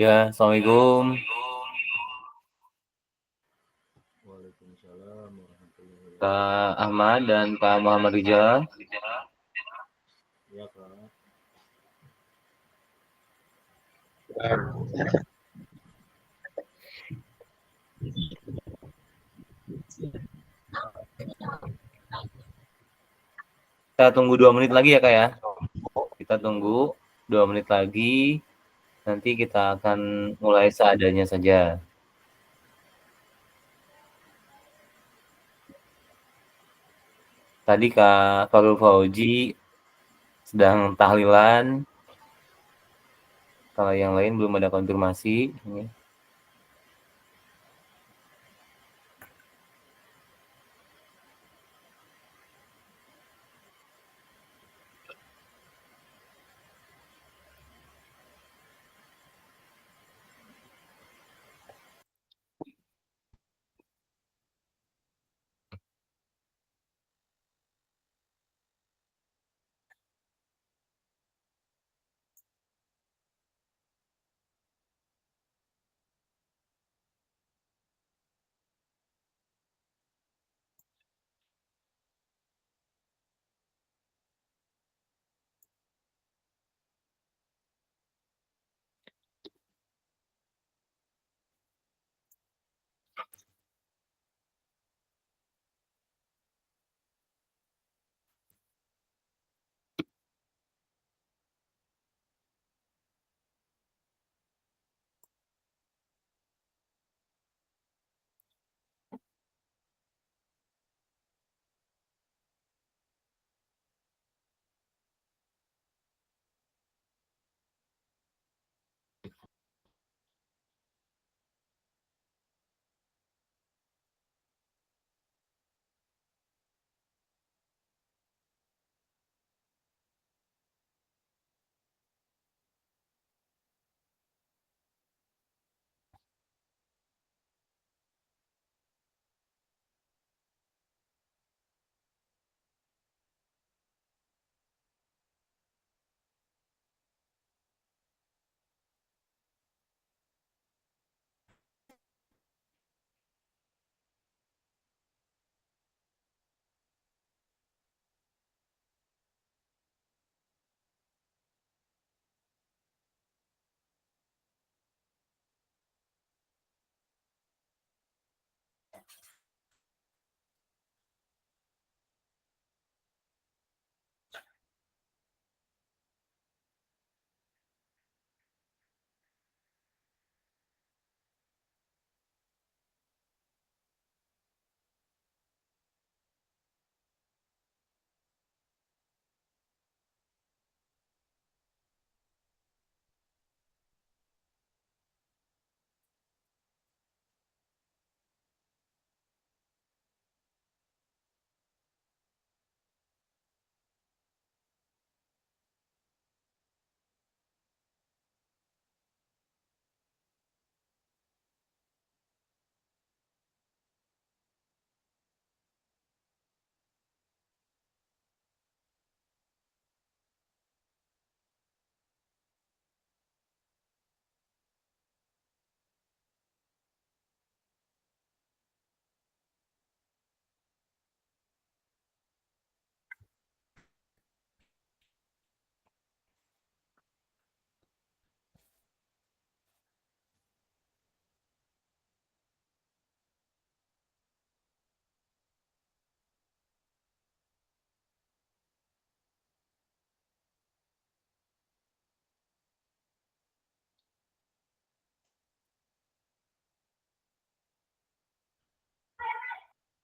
Ya, Assalamualaikum. Waalaikumsalam warahmatullahi Kak wabarakatuh. Ahmad dan Kak Muhammad Rizal. Ya Kak, Kita tunggu 2 menit lagi ya Kak ya. Kita tunggu 2 menit lagi. Nanti kita akan mulai seadanya saja. Tadi Kak Farul Fauji sedang tahlilan. Kalau yang lain belum ada konfirmasi. Ini.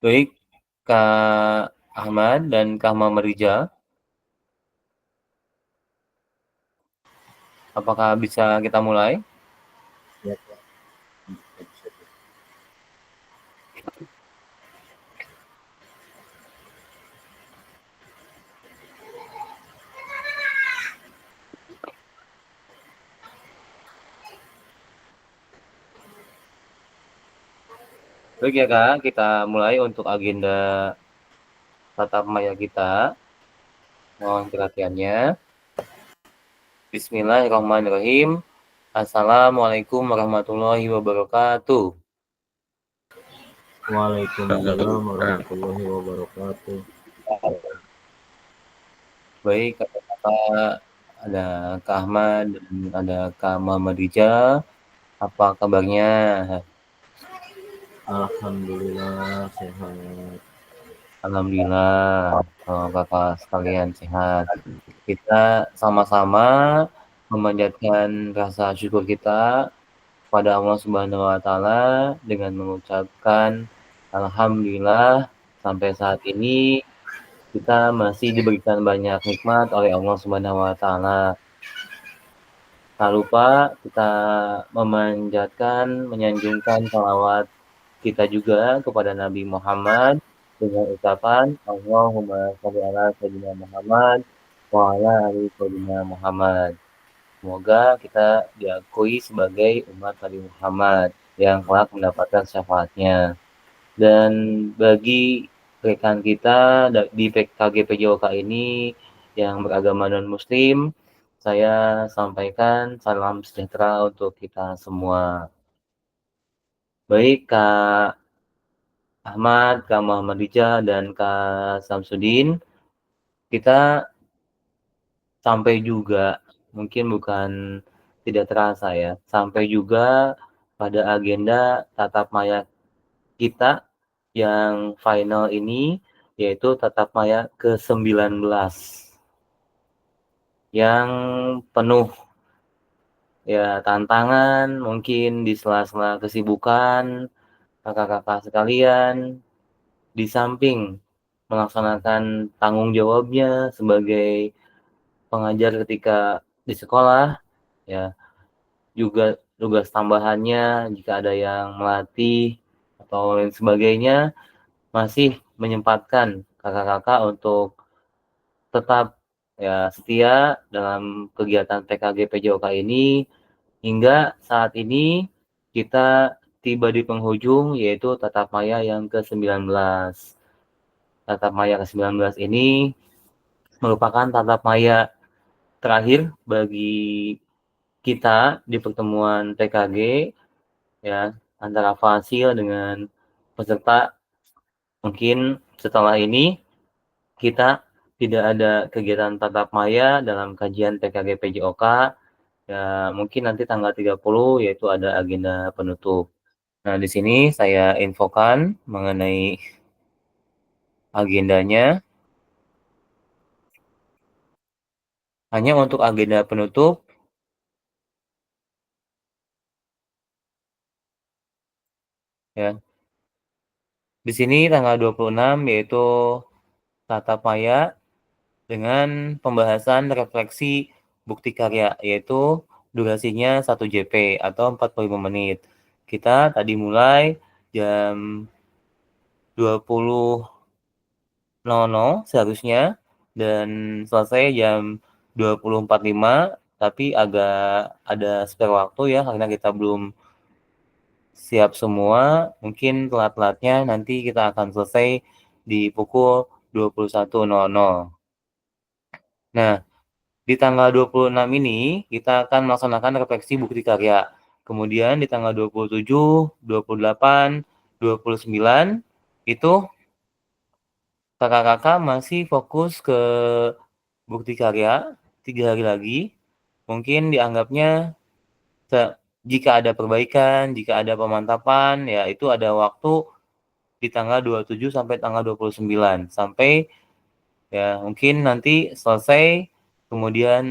Baik, Kak Ahmad dan Kak Muhammad Rizal. Apakah bisa kita mulai? ya Kak. Bisa. Baik ya Kak, kita mulai untuk agenda tatap maya kita. Mohon perhatiannya. Bismillahirrahmanirrahim. Assalamualaikum warahmatullahi wabarakatuh. Waalaikumsalam warahmatullahi wabarakatuh. Baik, kakak-kakak, ada Kak Ahmad dan ada Kak Muhammad Rijal. Apa kabarnya? Alhamdulillah sehat. Alhamdulillah, kakak sekalian sehat. Kita sama-sama memanjatkan rasa syukur kita pada Allah Subhanahu wa Ta'ala dengan mengucapkan alhamdulillah sampai saat ini kita masih diberikan banyak nikmat oleh Allah Subhanahu wa Ta'ala. Tak lupa kita memanjatkan, menyanjungkan salawat kita juga kepada Nabi Muhammad dengan ucapan Allahumma sholli ala sayyidina Muhammad wa ala ali sayyidina Muhammad. Semoga kita diakui sebagai umat Nabi Muhammad yang kelak mendapatkan syafaatnya. Dan bagi rekan kita di KGPJOK ini yang beragama non-muslim, saya sampaikan salam sejahtera untuk kita semua. Baik Kak Ahmad, Kak Muhammad Rijal, dan Kak Samsudin, kita sampai juga, mungkin bukan tidak terasa ya, sampai juga pada agenda tatap maya kita yang final ini, yaitu tatap maya ke-19 yang penuh ya tantangan, mungkin di sela-sela kesibukan kakak-kakak sekalian, di samping melaksanakan tanggung jawabnya sebagai pengajar ketika di sekolah, ya juga tugas tambahannya jika ada yang melatih atau lain sebagainya, masih menyempatkan kakak-kakak untuk tetap ya setia dalam kegiatan PKG PJOK ini hingga saat ini kita tiba di penghujung yaitu tatap maya yang ke-19. Tatap maya ke-19 ini merupakan tatap maya terakhir bagi kita di pertemuan PKG ya antara Fasil dengan peserta. Mungkin setelah ini kita tidak ada kegiatan tatap maya dalam kajian PKG PJOK, ya mungkin nanti tanggal 30 yaitu ada agenda penutup. Nah, di sini saya infokan mengenai agendanya. Hanya untuk agenda penutup, ya. Di sini tanggal 26 yaitu tatap maya dengan pembahasan refleksi bukti karya, yaitu durasinya 1 JP atau 45 menit. Kita tadi mulai jam 20.00 seharusnya dan selesai jam 20.45, tapi agak ada spare waktu ya karena kita belum siap semua. Mungkin telat-telatnya nanti kita akan selesai di pukul 21.00. Nah, di tanggal 26 ini kita akan melaksanakan refleksi bukti karya. Kemudian di tanggal 27, 28, 29 itu kakak-kakak masih fokus ke bukti karya 3 hari lagi. Mungkin dianggapnya jika ada perbaikan, jika ada pemantapan, ya itu ada waktu di tanggal 27 sampai tanggal 29. Sampai ya mungkin nanti selesai, kemudian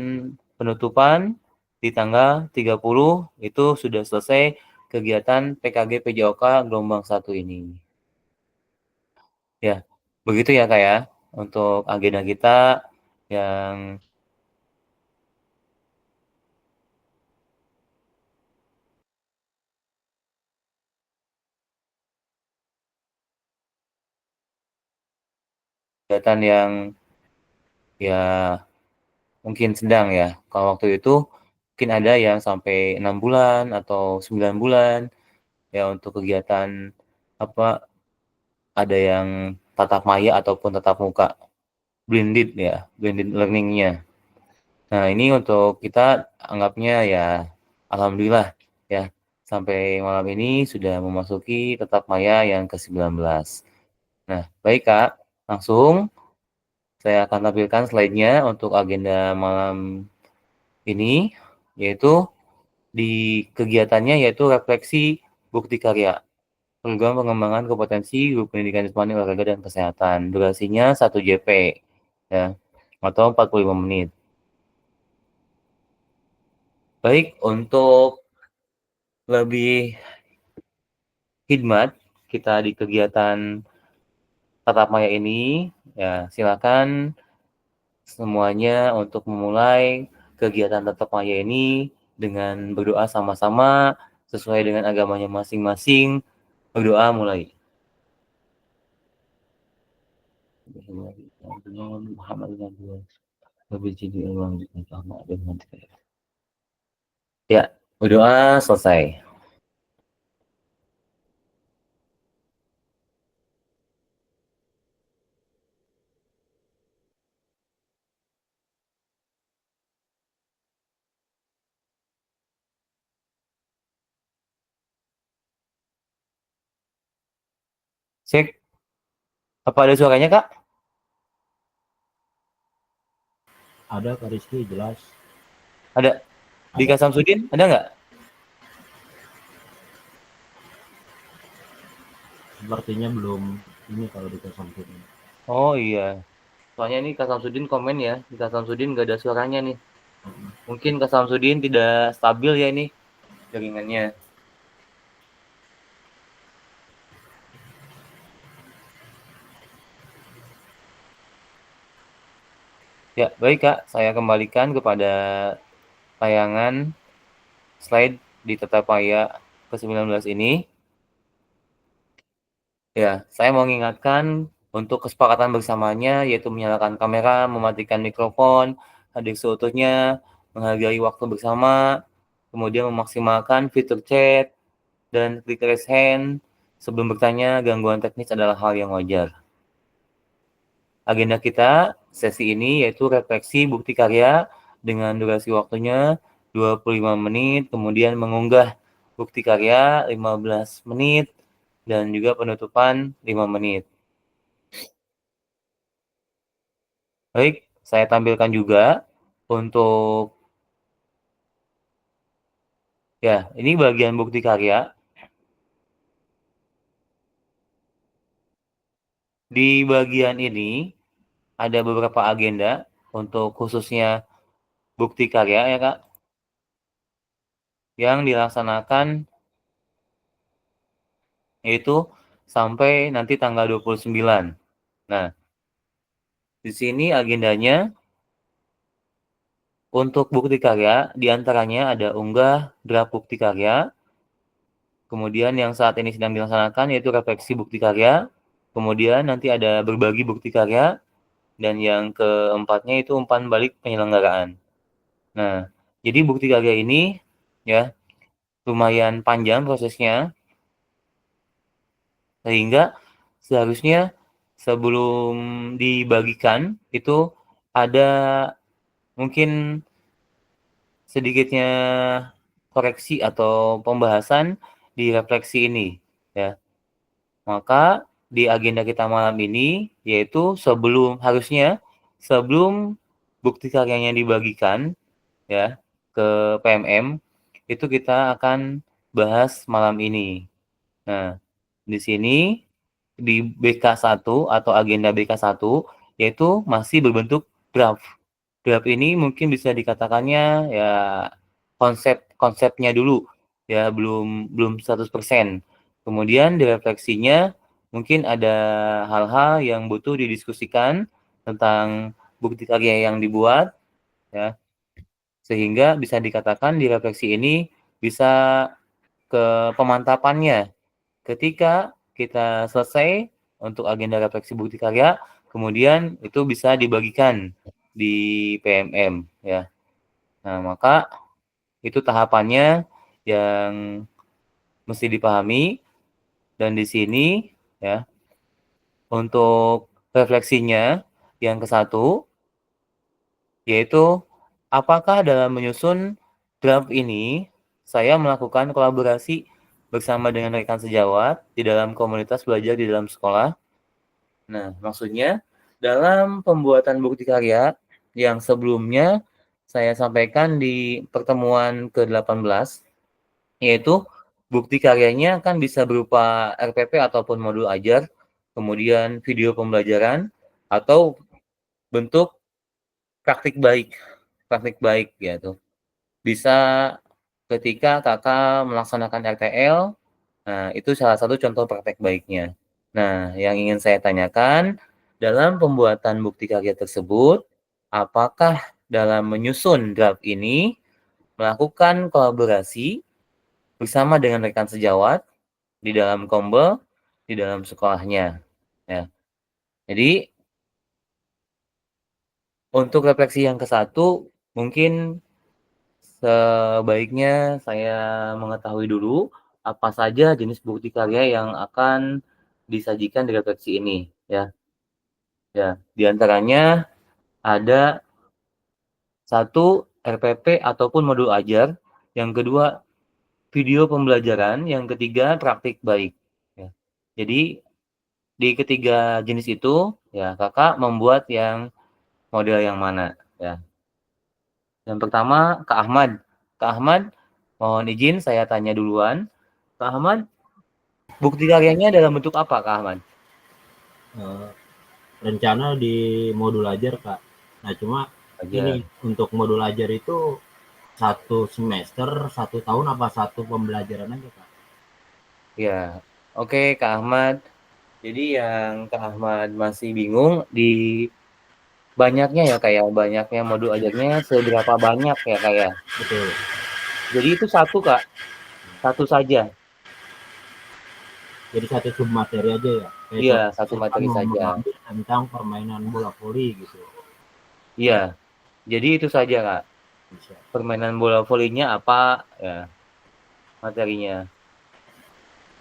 penutupan di tanggal 30 itu sudah selesai kegiatan PKG PJOK gelombang 1 ini. Ya, begitu ya Kak ya, untuk agenda kita yang kegiatan yang ya mungkin sedang ya. Kalau waktu itu mungkin ada yang sampai 6 bulan atau 9 bulan ya untuk kegiatan apa ada yang tatap maya ataupun tatap muka blended ya, blended learning-nya. Nah, ini untuk kita anggapnya ya Alhamdulillah ya, sampai malam ini sudah memasuki tetap maya yang ke-19. Nah, baik Kak, langsung saya akan tampilkan slide-nya untuk agenda malam ini, yaitu di kegiatannya yaitu refleksi bukti karya, program pengembangan kompetensi guru pendidikan jasmani, olahraga, dan kesehatan. Durasinya 1 JP, ya, atau 45 menit. Baik, untuk lebih hikmat kita di kegiatan tatap maya ini, ya silakan semuanya untuk memulai kegiatan tatap maya ini dengan berdoa sama-sama sesuai dengan agamanya masing-masing. Berdoa mulai. Ya, berdoa selesai. Cek, apa ada suaranya Kak? Ada Kak Rizky, jelas. Ada. Di Ada. Kak Samsudin, ada nggak? Sepertinya belum ini kalau di Samsung. Oh iya. Soalnya ini Kak Samsudin komen ya, di Kak Samsudin nggak ada suaranya nih. Mungkin Kak Samsudin tidak stabil ya ini jaringannya. Ya, baik Kak, saya kembalikan kepada tayangan slide di tetap maya ke-19 ini. Ya, saya mau mengingatkan untuk kesepakatan bersamanya, yaitu menyalakan kamera, mematikan mikrofon, hadir seutuhnya, menghargai waktu bersama, kemudian memaksimalkan fitur chat, dan klik raise hand. Sebelum bertanya, gangguan teknis adalah hal yang wajar. Agenda kita sesi ini yaitu refleksi bukti karya dengan durasi waktunya 25 menit, kemudian mengunggah bukti karya 15 menit, dan juga penutupan 5 menit. Baik, saya tampilkan juga untuk ya, ini bagian bukti karya. Di bagian ini ada beberapa agenda untuk khususnya bukti karya ya Kak, yang dilaksanakan yaitu sampai nanti tanggal 29. Nah, di sini agendanya untuk bukti karya, diantaranya ada unggah draft bukti karya, kemudian yang saat ini sedang dilaksanakan yaitu refleksi bukti karya, kemudian nanti ada berbagi bukti karya, dan yang keempatnya itu umpan balik penyelenggaraan. Nah, jadi bukti karya ini ya lumayan panjang prosesnya, sehingga seharusnya sebelum dibagikan itu ada mungkin sedikitnya koreksi atau pembahasan di refleksi ini ya. Maka di agenda kita malam ini yaitu harusnya sebelum bukti karyanya dibagikan ya ke PMM itu kita akan bahas malam ini. Nah, di sini di BK1 atau agenda BK1 yaitu masih berbentuk draft. Draft ini mungkin bisa dikatakannya ya konsepnya dulu ya belum belum 100%. Kemudian direfleksinya mungkin ada hal-hal yang butuh didiskusikan tentang bukti karya yang dibuat ya sehingga bisa dikatakan di refleksi ini bisa ke pemantapannya. Ketika kita selesai untuk agenda refleksi bukti karya, kemudian itu bisa dibagikan di PMM ya. Nah, maka itu tahapannya yang mesti dipahami dan di sini ya untuk refleksinya yang ke-1 yaitu apakah dalam menyusun draft ini saya melakukan kolaborasi bersama dengan rekan sejawat di dalam komunitas belajar di dalam sekolah. Nah, maksudnya dalam pembuatan bukti karya yang sebelumnya saya sampaikan di pertemuan ke-18, yaitu bukti karyanya kan bisa berupa RPP ataupun modul ajar, kemudian video pembelajaran, atau bentuk praktik baik gitu. Bisa ketika Kakak melaksanakan RTL, nah itu salah satu contoh praktek baiknya. Nah, yang ingin saya tanyakan, dalam pembuatan bukti karya tersebut, apakah dalam menyusun draft ini melakukan kolaborasi bersama dengan rekan sejawat di dalam Kombel, di dalam sekolahnya? Ya, jadi untuk refleksi yang ke-1, mungkin sebaiknya saya mengetahui dulu apa saja jenis bukti karya yang akan disajikan di refleksi ini, ya. Ya, di antaranya ada 1 RPP ataupun modul ajar, yang kedua video pembelajaran, yang ketiga praktik baik, ya. Jadi di ketiga jenis itu, ya Kakak membuat yang model yang mana, ya. Yang pertama Kak Ahmad. Kak Ahmad, mohon izin saya tanya duluan. Kak Ahmad, bukti karyanya dalam bentuk apa, Kak Ahmad? Rencana di modul ajar, Kak. Nah, cuma ini Ajar. untuk modul ajar itu 1 semester, 1 tahun apa 1 pembelajaran aja, Kak? Ya, oke Kak Ahmad. Jadi yang Kak Ahmad masih bingung di banyaknya ya, Kak, ya, banyaknya modul ajarnya seberapa banyak ya, Kak, ya? Betul. Jadi itu 1, Kak, 1 saja. Jadi 1 submateri aja ya? Kayak Iya, contoh 1 saya kan materi mau saja. mengambil tentang permainan bola voli gitu. Iya, jadi itu saja, Kak. Bisa. Permainan bola volinya apa, ya, materinya.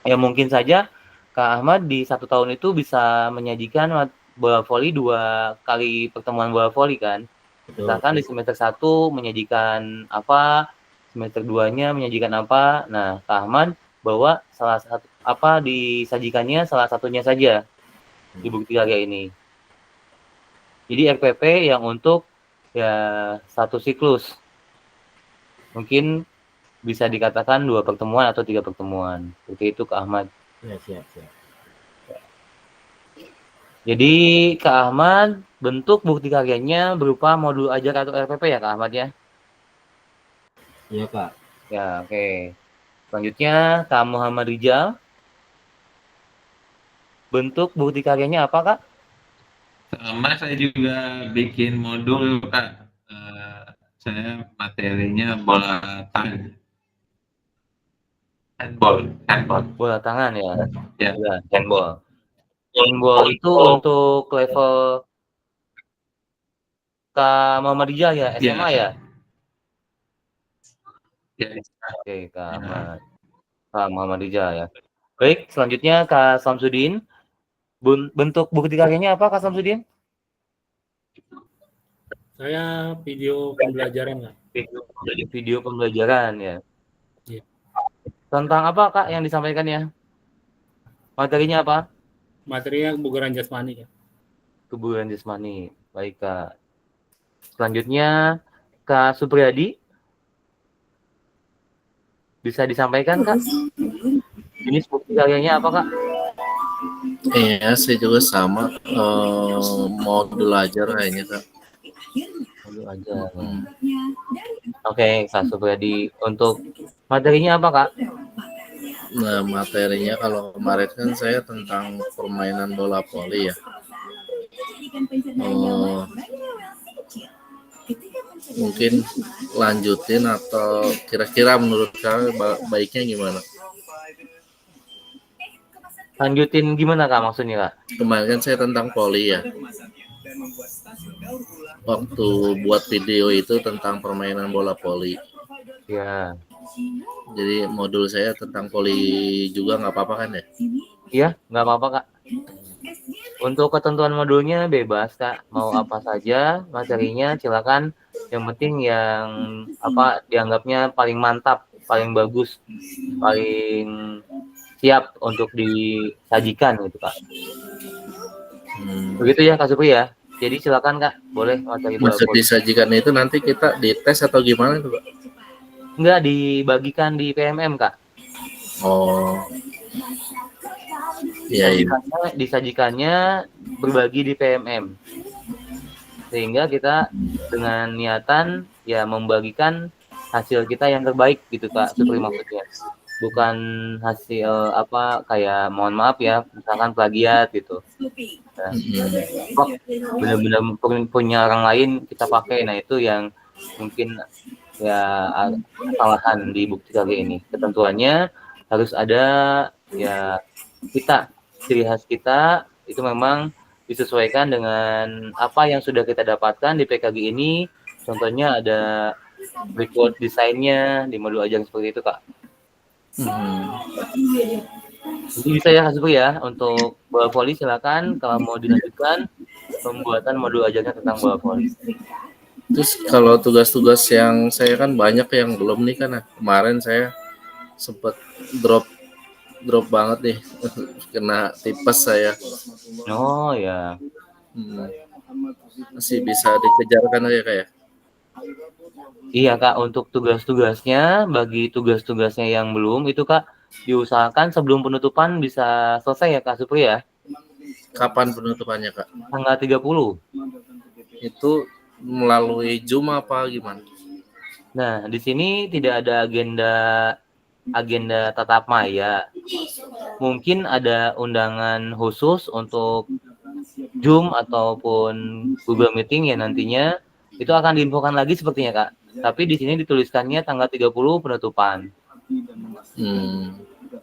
Ya mungkin saja Kak Ahmad di 1 tahun itu bisa menyajikan bola voli 2 kali pertemuan bola voli kan. Betul, Misalkan di betul. semester 1 menyajikan apa, semester 2-nya menyajikan apa. Nah, Kak Ahmad bawa salah satu apa, disajikannya salah satunya saja di bukti karya ini. Jadi RPP yang untuk ya 1 siklus. Mungkin bisa dikatakan 2 pertemuan atau 3 pertemuan. Seperti itu Kak Ahmad. Ya, siap, siap. Jadi Kak Ahmad bentuk bukti karyanya berupa modul ajar atau RPP ya Kak Ahmad ya? Iya, Kak. Ya, oke. Selanjutnya Kak Muhammad Rijal, bentuk bukti karyanya apa Kak? Sama saya juga bikin modul Kak. Saya materinya bola tangan, handball. Bola tangan ya? Ya, Ya, handball. Handball itu untuk level Kak Muhammad Rijal ya, SMA ya? ya. Oke, Kak Ahmad. Kak Muhammad Rijal ya. Baik, selanjutnya Kak Samsudin. Bentuk bukti karyanya apa Kak Samsudin? Saya video pembelajaran, Kak. Video pembelajaran ya. Iya. Tentang apa Kak yang disampaikannya? Materinya apa? Materinya kebugaran jasmani, Kak. Kebugaran jasmani. Baik Kak. Selanjutnya Kak Supriyadi. Bisa disampaikan Kak? Jenis bukti karyanya apa Kak? Iya, saya juga sama modul ajar kayaknya Kak. Modul ajar. Oke, Kak Supriyadi. Untuk materinya apa Kak? Nah, materinya kalau kemarin kan saya tentang permainan bola voli ya. Mungkin lanjutin atau kira-kira menurut kalian baiknya gimana? Lanjutin gimana Kak maksudnya Kak? Kemarin kan saya tentang voli ya. Waktu buat video itu tentang permainan bola voli. Ya. Jadi modul saya tentang voli juga nggak apa-apa kan ya? Iya, nggak apa-apa Kak. Untuk ketentuan modulnya bebas Kak. Mau apa saja materinya silakan. Yang penting yang apa dianggapnya paling mantap paling bagus, paling siap untuk disajikan gitu Kak. Begitu ya Kak Supri ya. Jadi silakan Kak, boleh materi bola Maksud voli. disajikan itu nanti kita dites atau gimana tuh, Pak? Enggak, dibagikan di PMM Kak. Oh, iya, iya. Disajikannya berbagi di PMM. Sehingga kita dengan niatan ya membagikan hasil kita yang terbaik gitu Kak, seperti maksudnya. Bukan hasil apa kayak mohon maaf ya, misalkan plagiat gitu. Nah, kok benar-benar punya orang lain kita pakai. Nah, itu yang mungkin ya kesalahan di bukti kali ini. Ketentuannya harus ada ya kita, ciri khas kita itu memang disesuaikan dengan apa yang sudah kita dapatkan di PKG ini. Contohnya ada record desainnya di modul ajang seperti itu Kak. Jadi bisa ya Kak Supri ya, untuk bola voli silakan kalau mau dilanjutkan pembuatan modul ajangnya tentang bola voli. Terus kalau tugas-tugas yang saya kan banyak yang belum nih kan, kemarin saya sempat drop banget nih kena tipes saya. Oh ya. Masih bisa dikejarkan aja kayak. Iya Kak, untuk tugas-tugasnya, bagi tugas-tugasnya yang belum itu Kak diusahakan sebelum penutupan bisa selesai ya Kak Supri ya. Kapan penutupannya Kak? Tanggal 30. Itu melalui Zoom apa gimana? Nah, di sini tidak ada agenda tatap maya. Mungkin ada undangan khusus untuk Zoom ataupun Google Meeting ya nantinya itu akan diinfokan lagi sepertinya Kak. Tapi di sini dituliskannya tanggal 30 penutupan.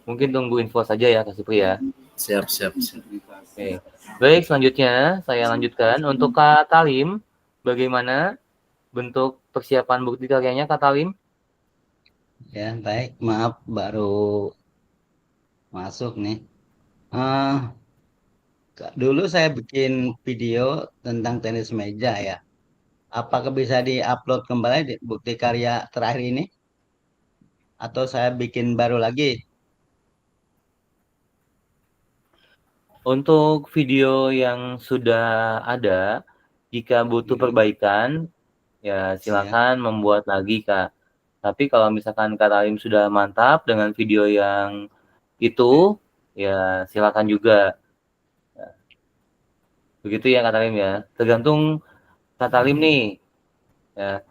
Mungkin tunggu info saja ya Kak Supri ya. Siap. Oke. Baik, selanjutnya saya lanjutkan untuk Kak Talim. Bagaimana bentuk persiapan bukti karyanya Kak Talim? Ya, baik. Maaf, baru masuk nih. Dulu saya bikin video tentang tenis meja ya. Apakah bisa di-upload kembali di bukti karya terakhir ini? Atau saya bikin baru lagi? Untuk video yang sudah ada, jika butuh perbaikan, ya silakan membuat lagi Kak. Tapi kalau misalkan Kak Talim sudah mantap dengan video yang itu, ya silakan juga. Begitu ya Kak Talim ya. Tergantung Kak Talim nih, ya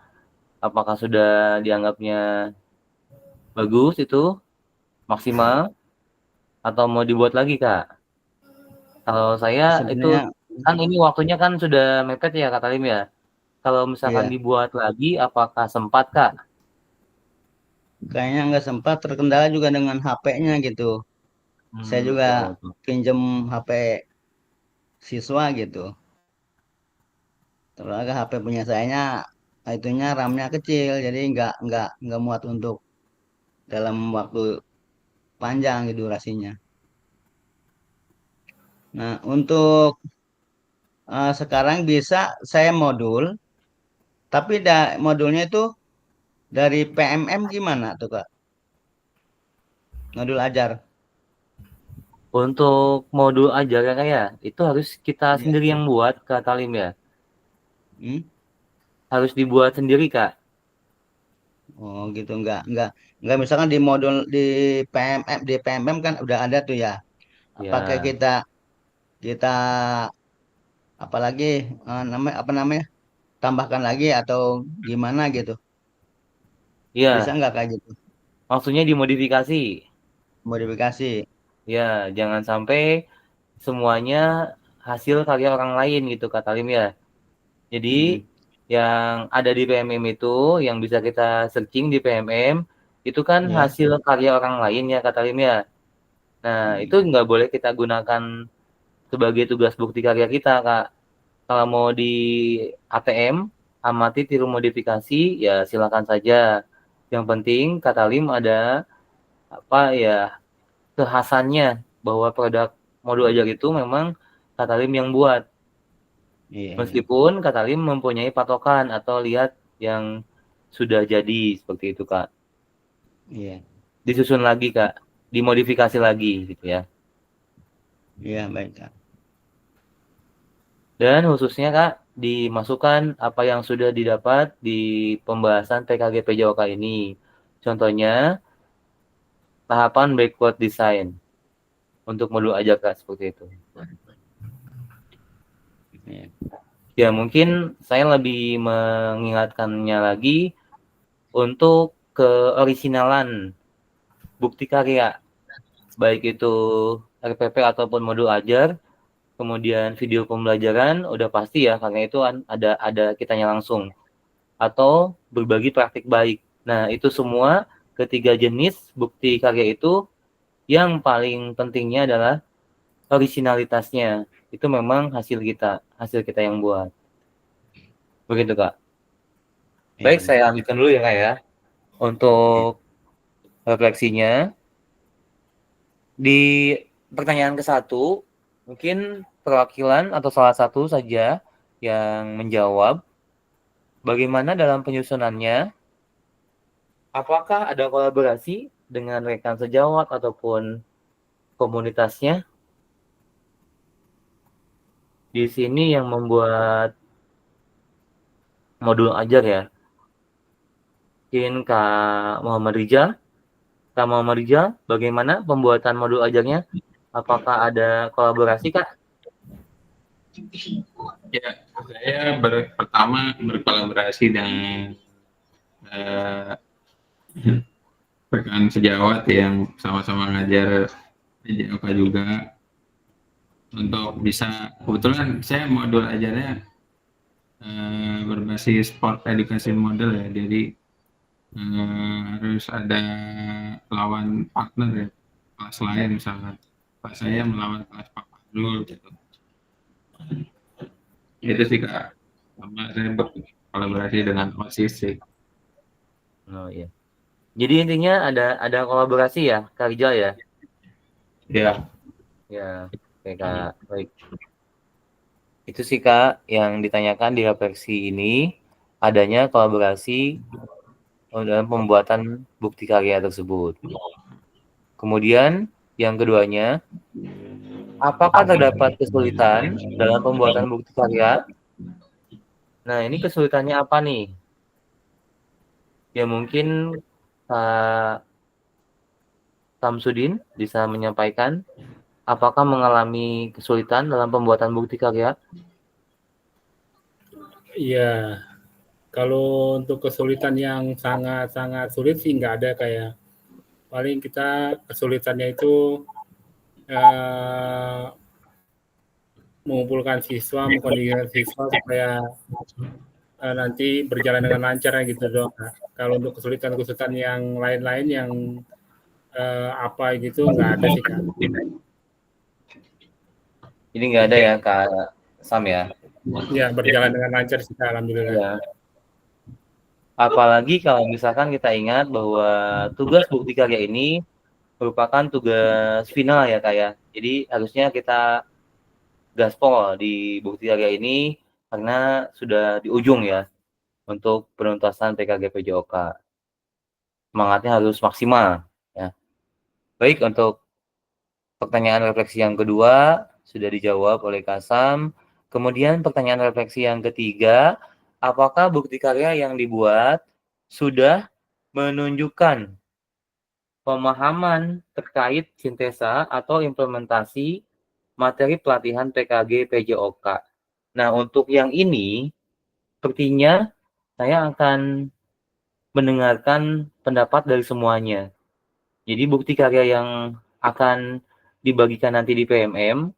apakah sudah dianggapnya bagus itu, maksimal, atau mau dibuat lagi Kak? Kalau saya itu kan ini waktunya kan sudah mepet ya Kak Talim ya. Kalau misalkan dibuat lagi, apakah sempat Kak? Kayaknya nggak sempat, terkendala juga dengan HP-nya gitu. Saya juga pinjem HP siswa gitu. Terus HP punya sayanya itunya RAM-nya kecil, jadi nggak muat untuk dalam waktu panjang gitu durasinya. Nah, untuk sekarang bisa saya modul, tapi modulnya itu dari PMM gimana tuh Kak? Modul ajar. Untuk modul ajar ya Kak ya, itu harus kita sendiri yang buat Kak Talim ya. Harus dibuat sendiri Kak. Oh gitu, nggak misalkan di modul di PMM kan udah ada tuh ya. Apakah kita apalagi namanya tambahkan lagi atau gimana gitu? Iya. Bisa nggak kayak gitu? Maksudnya dimodifikasi. Modifikasi. Ya, jangan sampai semuanya hasil karya orang lain gitu Kak Talim ya. Jadi yang ada di PMM itu yang bisa kita searching di PMM itu kan hasil karya orang lain ya Kak Talim ya. Nah, itu nggak boleh kita gunakan sebagai tugas bukti karya kita Kak. Kalau mau di ATM, amati tiru modifikasi, ya silakan saja. Yang penting Kak Talim ada apa ya kekhasannya bahwa produk modul ajar itu memang Kak Talim yang buat. Meskipun Kak Talim mempunyai patokan atau lihat yang sudah jadi seperti itu Kak. Iya, disusun lagi Kak, dimodifikasi lagi gitu ya. iya baik Kak. Dan khususnya Kak, dimasukkan apa yang sudah didapat di pembahasan PKG PJOK ini. Contohnya, tahapan backward design untuk modul aja Kak, seperti itu. Iya. Ya mungkin saya lebih mengingatkannya lagi untuk keoriginalan bukti karya, baik itu RPP ataupun modul ajar, kemudian video pembelajaran, udah pasti ya, karena itu ada kitanya langsung, atau berbagi praktik baik. Nah, itu semua ketiga jenis bukti karya itu yang paling pentingnya adalah originalitasnya. Itu memang hasil kita yang buat. Begitu, Kak. Iya, Baik, benar. saya lanjutkan dulu ya, Kak ya. Untuk refleksinya, di pertanyaan ke-1, mungkin perwakilan atau salah satu saja yang menjawab, bagaimana dalam penyusunannya, apakah ada kolaborasi dengan rekan sejawat ataupun komunitasnya? Di sini yang membuat modul ajar ya, mungkin Kak Muhammad Rijal. Kak Muhammad Rijal, bagaimana pembuatan modul ajarnya? Apakah ada kolaborasi, Kak? Ya, saya pertama berkolaborasi dengan eh, rekan sejawat yang sama-sama ngajar PJOK juga, untuk bisa, kebetulan saya modul ajarnya berbasis sport education model ya, jadi harus ada lawan partner ya, kelas lain misalkan Pak saya melawan kelas Pak Fadlul gitu. Itu sih Kak, sama saya berkolaborasi dengan OSIS sih. Oh iya. Jadi intinya ada kolaborasi ya, Kak Rijal ya? Ya, Ya, oke Kak. Baik. Itu sih Kak yang ditanyakan di refleksi ini, adanya kolaborasi dalam pembuatan bukti karya tersebut. Kemudian yang keduanya, apakah terdapat kesulitan dalam pembuatan bukti karya? Nah, ini kesulitannya apa nih? Ya mungkin Kak Samsudin bisa menyampaikan apakah mengalami kesulitan dalam pembuatan bukti karya? Iya, kalau untuk kesulitan yang sangat-sangat sulit sih nggak ada, kayak paling kita kesulitannya itu mengumpulkan siswa, mengkondisikan siswa supaya nanti berjalan dengan lancar gitu dong. Nah, kalau untuk kesulitan-kesulitan yang lain-lain yang apa gitu nggak ada sih Kak. Ini nggak ada ya Kak Sam ya? Ya berjalan dengan lancar sih Kak, alhamdulillah. Ya. Apalagi kalau misalkan kita ingat bahwa tugas bukti karya ini merupakan tugas final ya Kak ya. Jadi harusnya kita gaspol di bukti karya ini karena sudah di ujung ya untuk penuntasan PKG PJOK. Semangatnya harus maksimal ya. Baik, untuk pertanyaan refleksi yang kedua sudah dijawab oleh Kasam. Kemudian pertanyaan refleksi yang ketiga, apakah bukti karya yang dibuat sudah menunjukkan pemahaman terkait sintesa atau implementasi materi pelatihan PKG PJOK? Nah, untuk yang ini, sepertinya saya akan mendengarkan pendapat dari semuanya. Jadi bukti karya yang akan dibagikan nanti di PMM,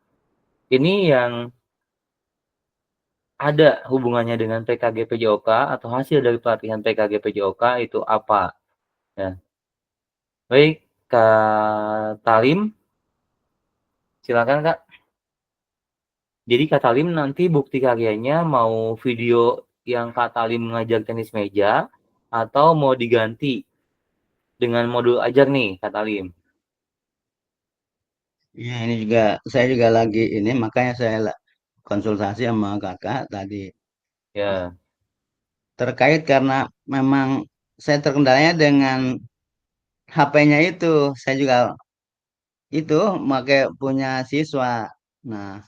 ini yang ada hubungannya dengan PKG PJOK atau hasil dari pelatihan PKG PJOK itu apa? Ya. Baik, Kak Talim, silakan Kak. Jadi Kak Talim nanti bukti karyanya mau video yang Kak Talim mengajar tenis meja atau mau diganti dengan modul ajar nih Kak Talim? Iya, ini juga saya juga lagi ini, makanya saya konsultasi sama kakak tadi Ya, terkait karena memang saya terkendalanya dengan HP-nya itu saya juga itu pakai punya siswa. Nah,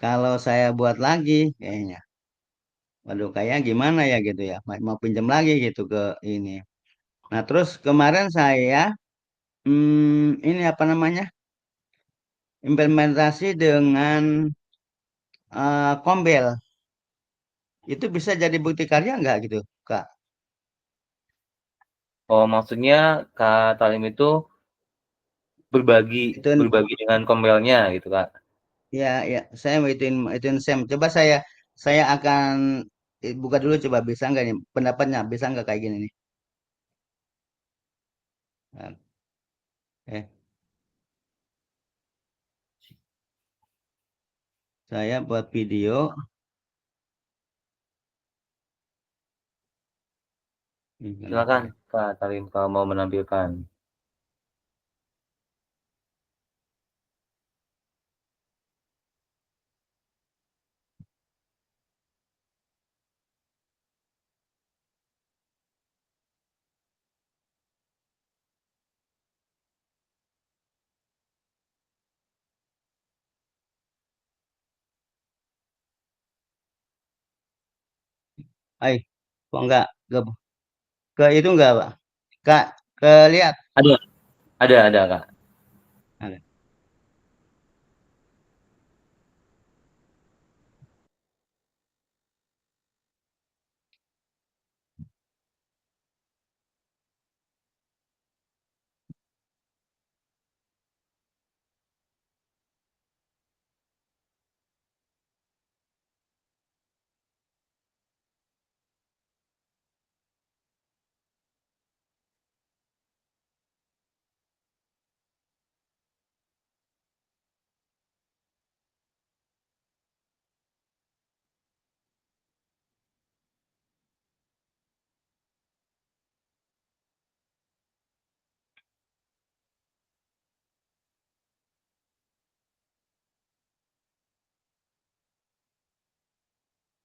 kalau saya buat lagi kayaknya, waduh kayak gimana ya gitu ya, mau pinjam lagi gitu ke ini. Nah, terus kemarin saya ini apa namanya, implementasi dengan Kombel. Itu bisa jadi bukti karya nggak gitu, Kak? Oh, maksudnya Kak Talim itu berbagi Itu berbagi dengan Kombelnya gitu, Kak? ya, ya, saya mau ituin Sam. Coba saya akan buka dulu coba bisa nggak nih pendapatnya, bisa nggak kayak gini nih? Nah, Eh, saya buat video. Silakan Kak Talim kalau mau menampilkan. Hai, kok nggak ke itu nggak, Pak? Kak, ke lihat. Ada, ada Kak. Ada.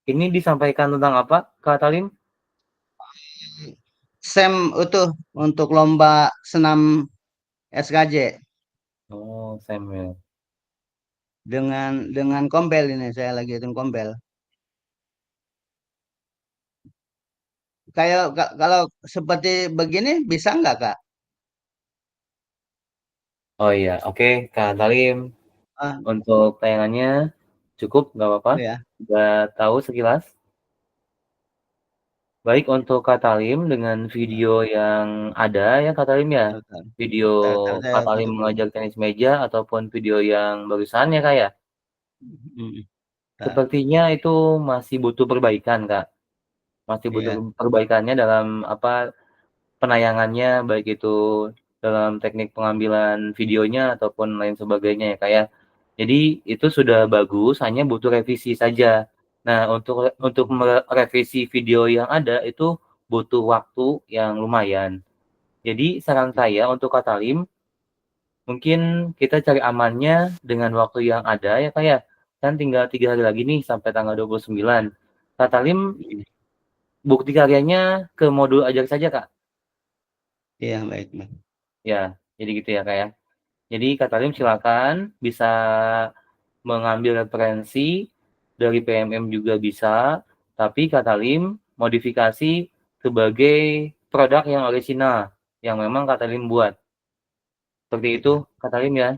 Ini disampaikan tentang apa, Kak Talim? Sam utuh untuk lomba senam SKJ Oh, Sam ya. dengan Kombel ini saya lagi hitung Kombel. Kalau seperti begini bisa nggak, Kak? Oh iya, oke Kak Talim. Ah, Untuk tayangannya cukup, nggak apa-apa. oh ya, Udah tahu sekilas. Baik untuk Kak Talim dengan ya, video yang ada ya Kak Talim ya. total. Video Ntar saya Kak Talim tutup dulu. mengajar tenis meja ataupun video yang barusan ya Kak ya. Ntar. Sepertinya itu masih butuh perbaikan Kak. Masih butuh Iya, perbaikannya dalam apa penayangannya baik itu dalam teknik pengambilan videonya ataupun lain sebagainya ya Kak ya. Jadi itu sudah bagus, hanya butuh revisi saja. Nah, untuk merevisi video yang ada itu butuh waktu yang lumayan. Jadi saran saya untuk Kak Talim, mungkin kita cari amannya dengan waktu yang ada ya Kak ya. Kan tinggal 3 hari lagi nih sampai tanggal 29. Kak Talim bukti karyanya ke modul ajar saja Kak. iya, baik, baik. Ya, jadi gitu ya Kak ya. Jadi Kak Talim silakan bisa mengambil referensi dari PMM juga bisa, tapi Kak Talim modifikasi sebagai produk yang orisinal, yang memang Kak Talim buat. Seperti itu Iya, Kak Talim ya.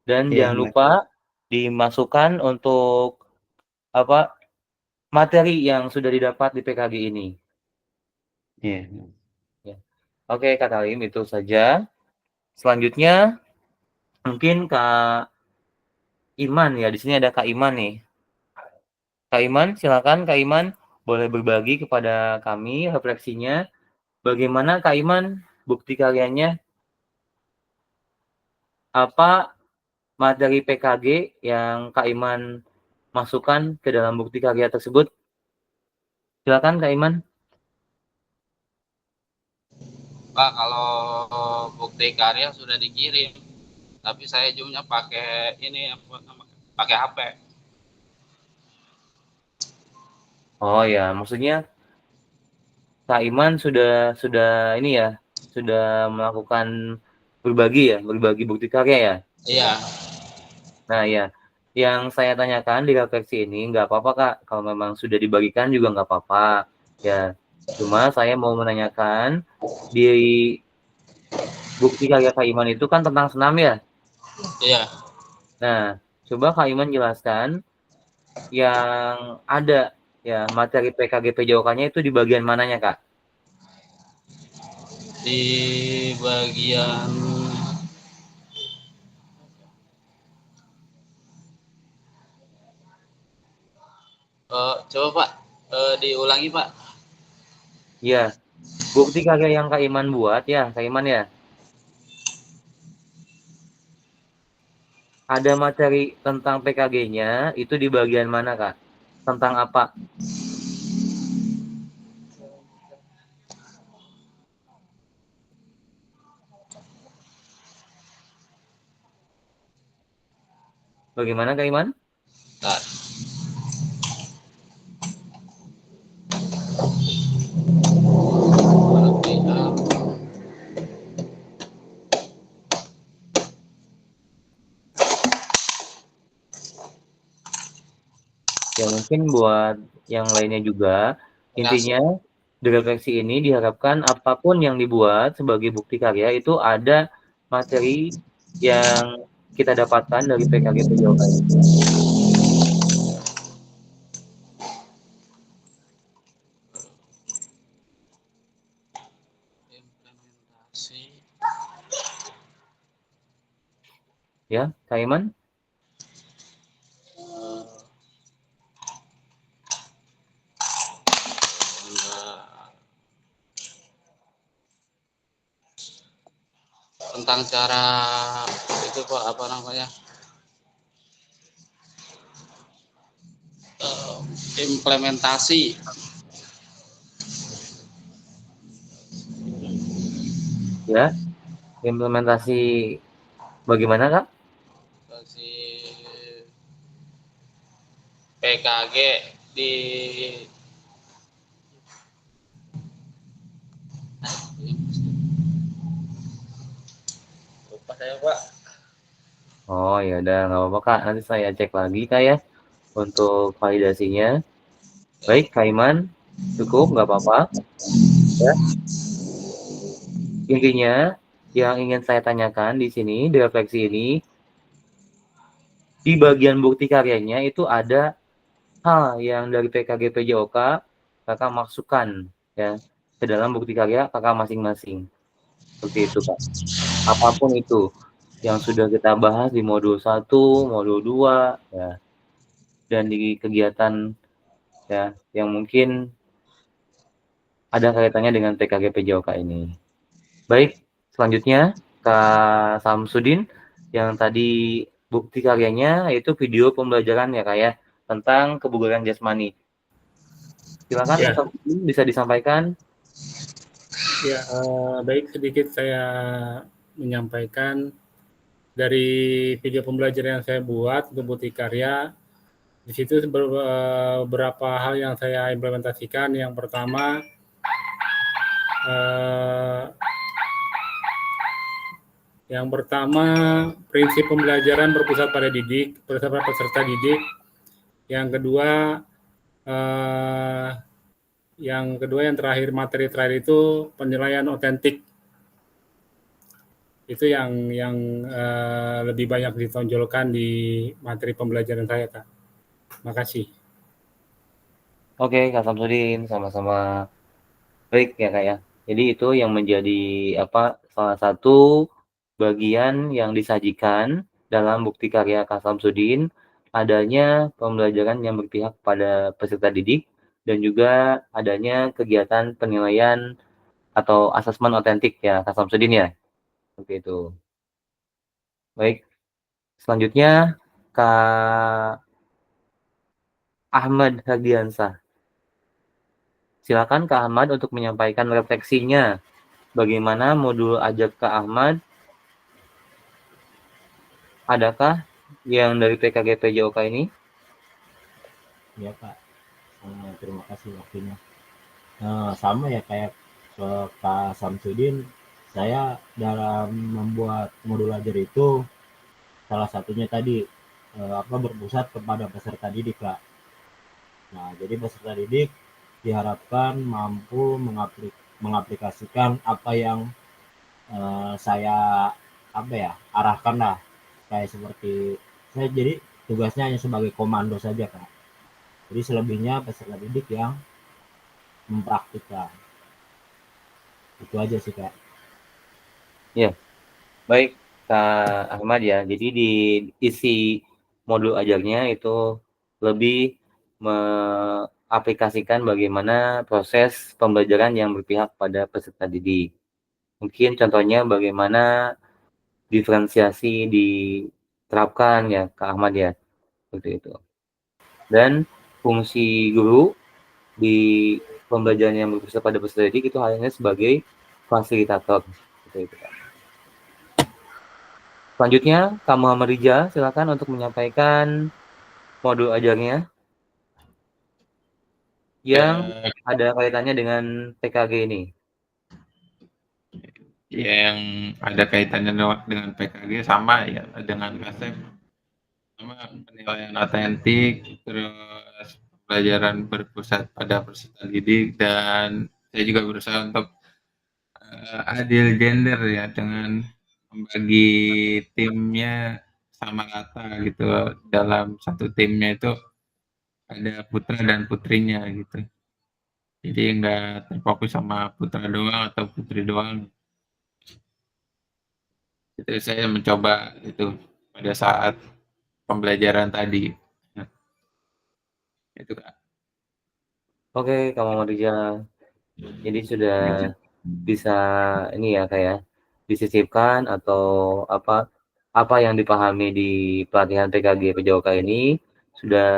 Dan iya, jangan baik. lupa dimasukkan untuk apa materi yang sudah didapat di PKG ini. Iya. Ya. Oke Kak Talim itu saja. Selanjutnya mungkin Kak Iman ya, di sini ada Kak Iman nih. Kak Iman, silakan Kak Iman boleh berbagi kepada kami refleksinya. Bagaimana Kak Iman bukti karyanya? Apa materi PKG yang Kak Iman masukkan ke dalam bukti karya tersebut? Silakan Kak Iman. Pak, kalau bukti karya sudah dikirim, tapi saya zoomnya pakai ini pakai HP. Oh ya, maksudnya Kak Iman sudah ini ya, sudah melakukan berbagi bukti karya ya? Iya. Nah ya, yang saya tanyakan di refleksi ini nggak apa-apa Kak, kalau memang sudah dibagikan juga nggak apa-apa, ya. Cuma saya mau menanyakan, di bukti karya Kak Iman itu kan tentang senam ya? Iya. Nah, coba Kak Iman jelaskan yang ada ya materi PKG-PJOK-nya itu di bagian mananya Kak? Di bagian coba Pak, diulangi Pak. Ya, bukti karya yang Kak Iman buat ya, Kak Iman ya. Ada materi tentang PKG-nya, itu di bagian mana Kak? Tentang apa? Bagaimana Kak Iman? Bentar. Ya mungkin buat yang lainnya juga, intinya di refleksi ini diharapkan apapun yang dibuat sebagai bukti karya itu ada materi yang kita dapatkan dari PKG-PJOK ini. Implementasi. Ya, Kak Iman? Tentang cara itu Pak, apa namanya? Implementasi. Ya, implementasi bagaimana Kak? Si PKG di lupa saya Pak. Oh ya udah nggak apa-apa Kak, nanti saya cek lagi Kak ya untuk validasinya. Baik Kak Iman, cukup nggak apa-apa. Ya. Intinya yang ingin saya tanyakan di sini, di refleksi ini, di bagian bukti karyanya itu ada hal yang dari PKG PJOK kakak masukkan ya ke dalam bukti karya kakak masing-masing. Seperti itu Kak. Apapun itu yang sudah kita bahas di modul 1, modul 2 ya, dan di kegiatan ya yang mungkin ada kaitannya dengan PKG PJOK ini. Baik, selanjutnya Kak Samsudin yang tadi bukti karyanya yaitu video pembelajaran ya Kak ya tentang kebugaran jasmani. Silakan Ya. Kak Samsudin bisa disampaikan. Ya, baik sedikit saya menyampaikan dari video pembelajaran yang saya buat untuk bukti karya. Di situ beberapa hal yang saya implementasikan. Yang pertama, prinsip pembelajaran berpusat pada peserta didik. Yang kedua, yang terakhir, materi terakhir itu penilaian otentik. Itu yang lebih banyak ditonjolkan di materi pembelajaran saya, Kak. Makasih. Oke Kak Samsudin, sama-sama. Baik ya Kak ya. Jadi itu yang menjadi salah satu bagian yang disajikan dalam bukti karya Kak Samsudin, adanya pembelajaran yang berpihak pada peserta didik dan juga adanya kegiatan penilaian atau asesmen otentik ya Kak Samsudin ya. Seperti itu. Baik. Selanjutnya Kak Ahmad Hardiansah. Silakan Kak Ahmad untuk menyampaikan refleksinya. Bagaimana modul ajak Kak Ahmad? Adakah yang dari PKG PJOK ini? Ya Pak, terima kasih waktunya. Sama ya kayak ke Pak Samsudin, saya dalam membuat modul ajar itu salah satunya tadi berpusat kepada peserta didik, Kak. Nah, jadi peserta didik diharapkan mampu mengaplikasikan apa yang saya arahkan lah. Kayak seperti saya jadi tugasnya hanya sebagai komando saja, Kak. Jadi selebihnya peserta didik yang mempraktikkan. Itu aja sih, Kak. Ya, baik Kak Ahmad ya. Jadi di isi modul ajarnya itu lebih mengaplikasikan bagaimana proses pembelajaran yang berpihak pada peserta didik. Mungkin contohnya bagaimana diferensiasi diterapkan ya Kak Ahmad ya, seperti itu. Dan fungsi guru di pembelajaran yang berpusat pada peserta didik itu hanya sebagai fasilitator, seperti itu Kak. Selanjutnya, Kak Muhammad Rija, silakan untuk menyampaikan modul ajarnya yang ada kaitannya dengan PKG ini. Yang ada kaitannya dengan PKG sama ya dengan KSEP, sama penilaian autentik, terus pelajaran berpusat pada peserta didik, dan saya juga berusaha untuk adil gender ya dengan membagi timnya sama rata gitu. Dalam satu timnya itu ada putra dan putrinya gitu. Jadi nggak terfokus sama putra doang atau putri doang. Itu saya mencoba itu pada saat pembelajaran tadi. Nah, itu Kak. Oke, Kak Muhammad Rija. Jadi sudah bisa ini ya kayak disisipkan atau apa yang dipahami di pelatihan PKG PJOK ini sudah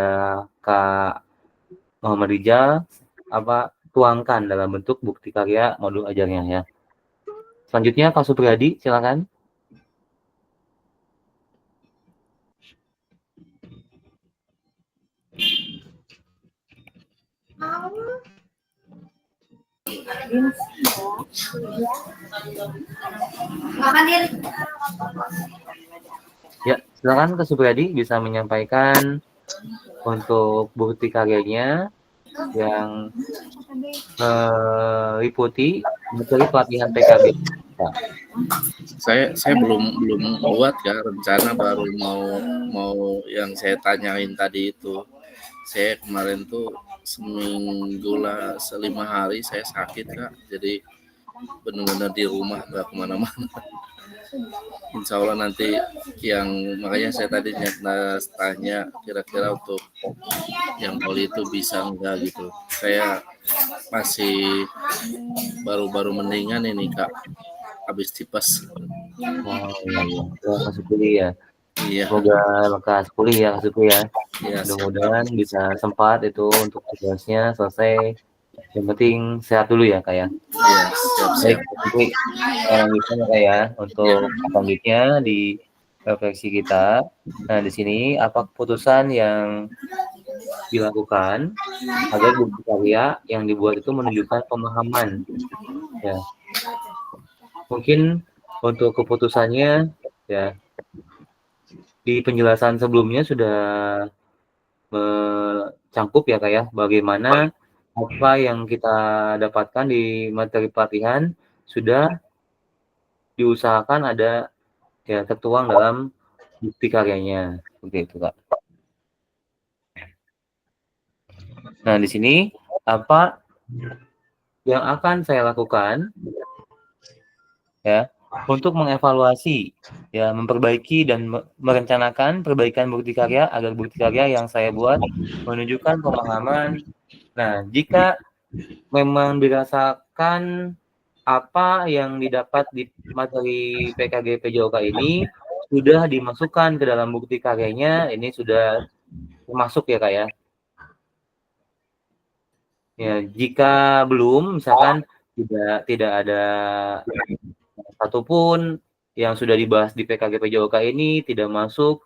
Kak Muhammad Rija tuangkan dalam bentuk bukti karya modul ajarnya ya. Selanjutnya Kak Supriyadi, silakan. Ya, silakan Kak Supriyadi bisa menyampaikan untuk bukti karyanya yang meliputi materi pelatihan PKG. Saya belum buat ya, rencana baru mau yang saya tanyain tadi itu. Saya kemarin tuh seminggu lah, 5 hari saya sakit, Kak. Jadi benar-benar di rumah, nggak kemana-mana. Insya Allah nanti makanya saya tadi tanya kira-kira untuk yang poli itu bisa enggak gitu. Saya masih baru mendingan ini, Kak, habis tipes. Oh iya, Kak Supri ya. Iya. Semoga lekas pulih ya Kak Supri ya. Iya, Mudah-mudahan bisa sempat itu untuk tugasnya selesai. Yang penting sehat dulu ya Kak ya. Iya, siap. Baik, bisa Kak ya untuk selanjutnya di refleksi kita. Nah, di sini apa keputusan yang dilakukan agar bukti karya yang dibuat itu menunjukkan pemahaman ya. Mungkin untuk keputusannya ya di penjelasan sebelumnya sudah mencangkup ya Kak ya bagaimana apa yang kita dapatkan di materi pelatihan sudah diusahakan ada ya tertuang dalam bukti karyanya seperti itu Kak. Nah, di sini apa yang akan saya lakukan ya untuk mengevaluasi ya memperbaiki dan merencanakan perbaikan bukti karya agar bukti karya yang saya buat menunjukkan pemahaman. Nah, jika memang dirasakan apa yang didapat di materi PKG PJOK ini sudah dimasukkan ke dalam bukti karyanya, ini sudah termasuk ya Kak ya. Ya, jika belum misalkan tidak ada satupun yang sudah dibahas di PKG PJOK ini tidak masuk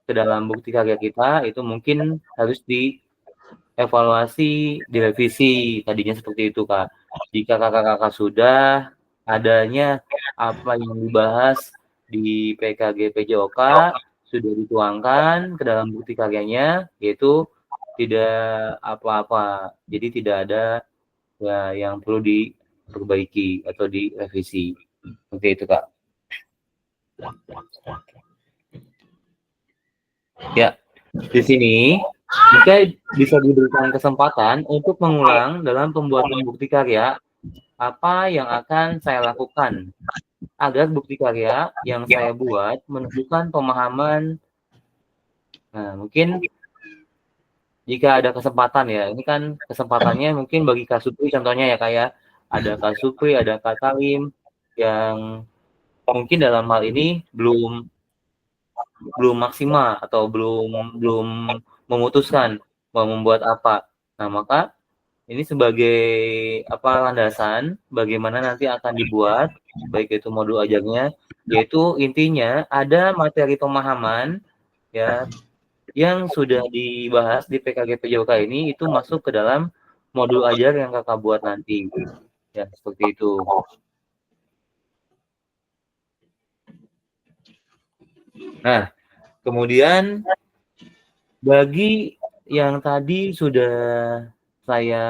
ke dalam bukti karya kita, itu mungkin harus dievaluasi, direvisi tadinya seperti itu Kak. Jika kakak-kakak sudah adanya apa yang dibahas di PKG PJOK sudah dituangkan ke dalam bukti karyanya, yaitu tidak apa-apa. Jadi tidak ada ya yang perlu diperbaiki atau direvisi. Oke itu Kak. Ya, di sini jika bisa diberikan kesempatan untuk mengulang dalam pembuatan bukti karya, apa yang akan saya lakukan agar bukti karya yang saya buat menunjukkan pemahaman. Nah, mungkin jika ada kesempatan ya, ini kan kesempatannya mungkin bagi Kak Supri contohnya ya kayak ada Kak Supri, ada Kak Talim yang mungkin dalam hal ini belum maksimal atau belum memutuskan mau membuat apa. Nah, maka ini sebagai apa landasan bagaimana nanti akan dibuat baik itu modul ajarnya, yaitu intinya ada materi pemahaman ya yang sudah dibahas di PKG PJOK ini itu masuk ke dalam modul ajar yang Kakak buat nanti. Ya, seperti itu. Nah, kemudian bagi yang tadi sudah saya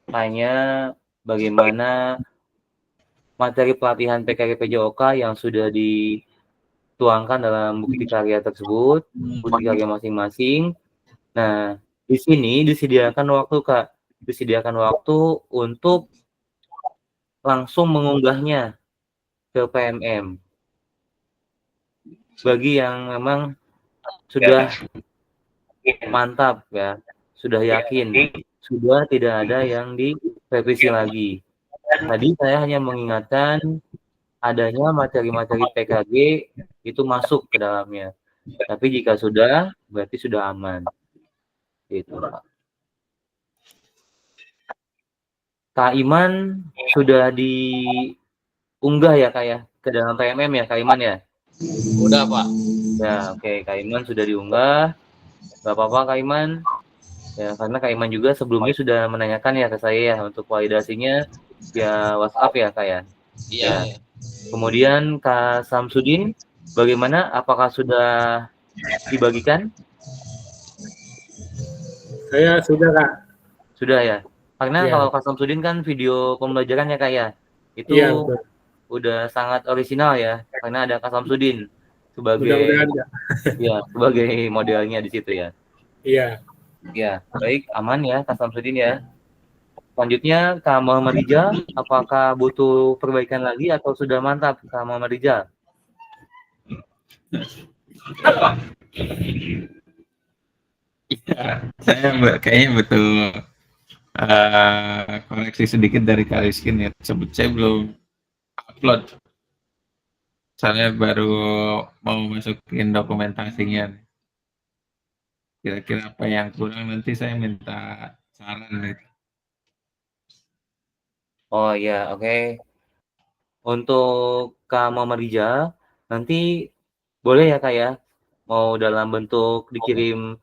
tanya bagaimana materi pelatihan PKG PJOK yang sudah dituangkan dalam bukti karya tersebut, bukti karya masing-masing. Nah, di sini disediakan waktu, Kak. Disediakan waktu untuk langsung mengunggahnya ke PMM. Bagi yang memang sudah mantap ya, sudah yakin, sudah tidak ada yang direvisi lagi. Tadi saya hanya mengingatkan adanya materi-materi PKG itu masuk ke dalamnya. Tapi jika sudah, berarti sudah aman. Gitu, Pak. Kak Iman sudah diunggah ya Kak ya ke dalam PMM ya Kak Iman ya? Udah Pak. Ya oke, Kak Iman sudah diunggah. Gak apa-apa Kak Iman. Ya karena Kak Iman juga sebelumnya sudah menanyakan ya ke saya ya untuk validasinya via WhatsApp ya Kak ya? Iya. Ya. Kemudian Kak Samsudin, bagaimana? Apakah sudah dibagikan? Saya sudah Kak. Sudah ya. Karena Iya. kalau Kak Samsudin kan video pembelajaran ya Kak ya, itu Iya, betul. udah sangat orisinal ya, karena ada Kak Samsudin sebagai Mudah-mudahan Kak. ya sebagai modelnya di situ ya. Iya. Ya baik, aman ya Kak Samsudin ya. Selanjutnya Kak Muhammad Rijal, apakah butuh perbaikan lagi atau sudah mantap Kak Muhammad Rijal? Ya, saya kayaknya butuh koreksi sedikit dari Kak Rizkin ya. Saya belum upload. Saya baru mau masukin dokumentasinya. Kira-kira apa yang kurang nanti saya minta saran gitu. Oh ya, oke. Untuk Kak Muhammad Rijal, nanti boleh ya Kak ya, mau dalam bentuk dikirim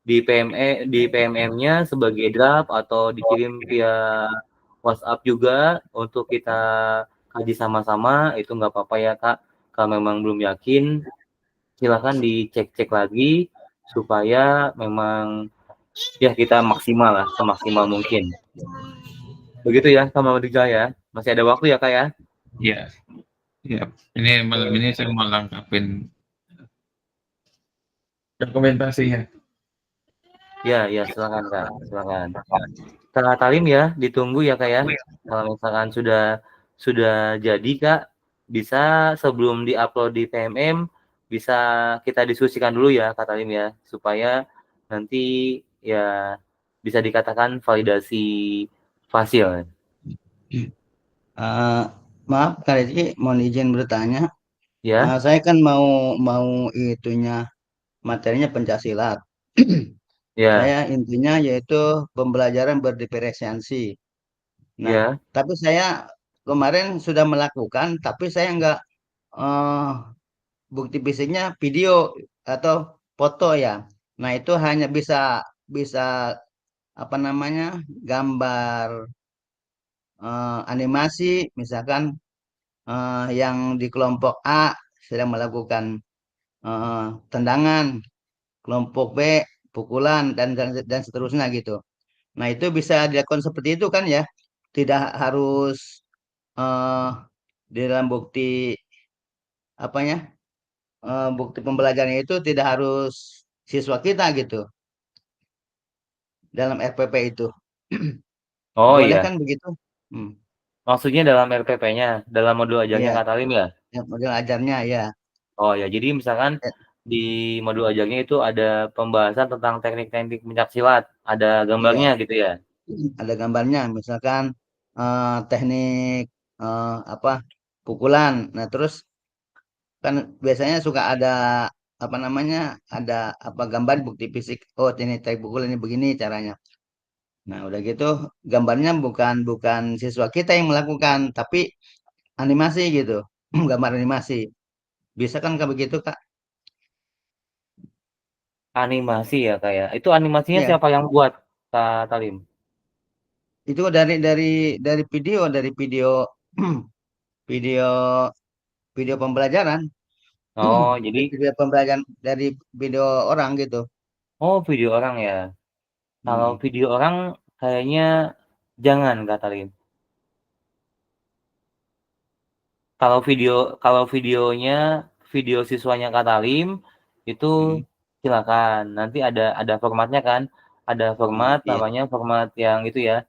di PMM-nya sebagai draft atau dikirim via WhatsApp juga untuk kita kaji sama-sama, itu nggak apa-apa ya Kak. Kalau memang belum yakin, silahkan dicek-cek lagi supaya memang ya kita maksimal lah, semaksimal mungkin. Begitu ya Kak Muhammad Rijal ya. Masih ada waktu ya Kak ya? Iya. Ya, ini malam ini saya mau lengkapin dokumentasinya. Ya, silakan Kak, silakan. Kak Talim ya, ditunggu ya Kak ya. Kalau misalkan sudah jadi Kak, bisa sebelum diupload di PMM, bisa kita diskusikan dulu ya Kak Talim ya, supaya nanti ya bisa dikatakan validasi fasil. Maaf Kak Rizky, mohon izin bertanya. Ya, Saya kan mau itunya materinya pencaksilat. ya, Saya intinya yaitu pembelajaran berdiferensiasi. Nah, ya, tapi saya kemarin sudah melakukan, tapi saya nggak eh, bukti fisiknya video atau foto ya. Nah, itu hanya bisa bisa apa namanya gambar animasi, misalkan yang di kelompok A sedang melakukan tendangan, kelompok B pukulan dan seterusnya gitu. Nah, itu bisa dilakukan seperti itu kan ya. Tidak harus eh, di dalam bukti apanya? Bukti pembelajarannya itu tidak harus siswa kita gitu dalam RPP itu. Oh Boleh iya, kan begitu? Hmm. maksudnya dalam RPP-nya, dalam modul ajarnya Iya, Kak Talim ya? model ajarnya ya. Oh ya, jadi misalkan Eh, di modul ajarnya itu ada pembahasan tentang teknik-teknik pencaksilat, ada gambarnya Iya, gitu ya? ada gambarnya. Misalkan teknik apa pukulan. Nah, terus kan biasanya suka ada apa namanya? Ada apa gambar bukti fisik. Oh, ini teknik pukulan ini begini caranya. Nah, udah gitu gambarnya bukan bukan siswa kita yang melakukan, tapi animasi gitu. Gambar animasi. Bisa kan Kak begitu, Kak? Animasi ya Kak ya? Itu animasinya Iya, siapa yang buat Kak Talim? itu dari video video video pembelajaran. Oh, jadi, Video pembelajaran dari video orang gitu. oh video orang ya? Kalau Hmm. video orang kayaknya jangan Kak Talim. Kalau videonya video siswanya Kak Talim itu Hmm. silakan. Nanti ada formatnya kan? Ada Hmm, format iya, namanya format yang itu ya,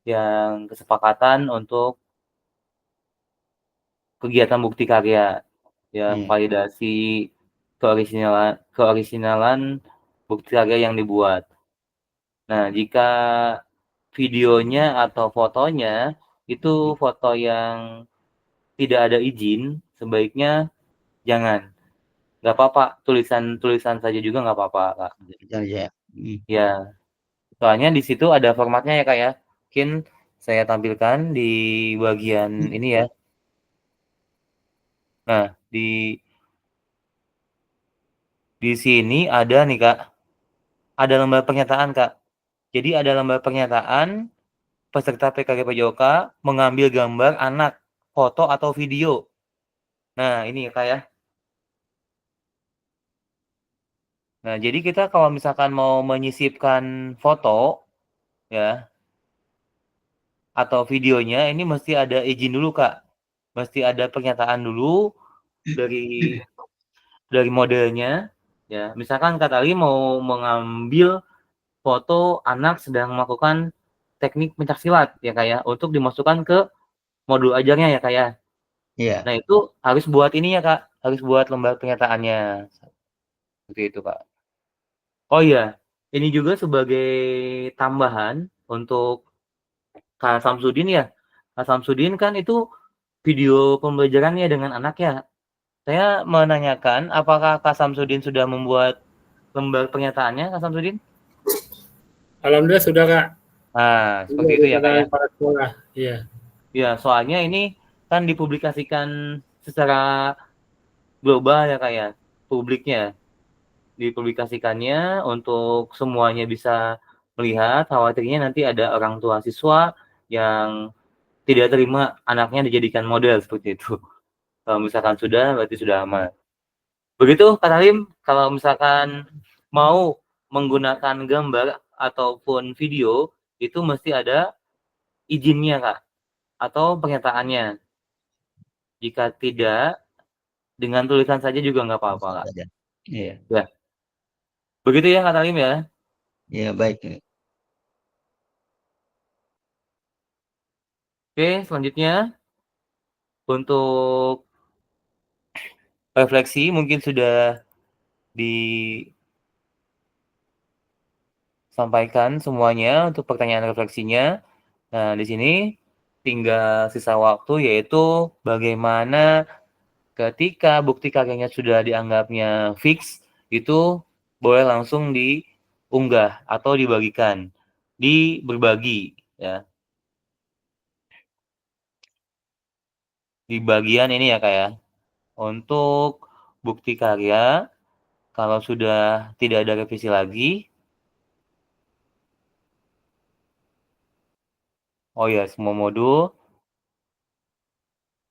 yang kesepakatan untuk kegiatan bukti karya, yang iya. validasi keorisinalan bukti karya yang dibuat. Nah, jika videonya atau fotonya itu Hmm. foto yang tidak ada izin, sebaiknya jangan. Nggak apa-apa, tulisan saja juga nggak apa-apa, Kak. Ya, ya. Hmm. Ya, soalnya di situ ada formatnya ya, Kak ya. Mungkin saya tampilkan di bagian ini ya. Nah, di sini ada nih, Kak, ada lembar pernyataan, Kak. Jadi ada lembar pernyataan peserta PKG PJOK mengambil gambar anak, foto atau video. Nah, ini ya, Kak ya. Nah, jadi kita kalau misalkan mau menyisipkan foto ya atau videonya ini mesti ada izin dulu, Kak. Mesti ada pernyataan dulu dari modelnya ya. Misalkan Kak Ali mau mengambil foto anak sedang melakukan teknik pencaksilat ya Kak ya untuk dimasukkan ke modul ajarnya ya Kak ya. Iya. Nah, itu harus buat ini ya Kak, harus buat lembar pernyataannya. Seperti itu, Kak. Oh iya, ini juga sebagai tambahan untuk Kak Samsudin ya. Kak Samsudin kan itu video pembelajarannya dengan anak ya. Saya menanyakan, apakah Kak Samsudin sudah membuat lembar pernyataannya, Kak Samsudin? Alhamdulillah sudah Kak. Nah, Sudah seperti itu ya, Kak ya. ditandai para sekolah. Iya. Ya, soalnya ini kan dipublikasikan secara global ya, Kak ya, publiknya. Dipublikasikannya untuk semuanya bisa melihat, khawatirnya nanti ada orang tua siswa yang tidak terima anaknya dijadikan model seperti itu. Kalau misalkan sudah, berarti sudah aman. Begitu, Kak Salim, kalau misalkan mau menggunakan gambar ataupun video, itu mesti ada izinnya, Kak, atau pernyataannya. Jika tidak, dengan tulisan saja juga nggak apa-apa, Kak. Saja. Iya. Ya, begitu ya, Kak Salim ya. Iya, baik. Oke, selanjutnya untuk refleksi mungkin sudah disampaikan semuanya untuk pertanyaan refleksinya. Nah, di sini tinggal sisa waktu yaitu bagaimana ketika bukti karyanya sudah dianggapnya fix, itu boleh langsung diunggah atau dibagikan, berbagi ya. Di bagian ini ya Kak ya. Untuk bukti karya kalau sudah tidak ada revisi lagi, Oh ya, semua modul.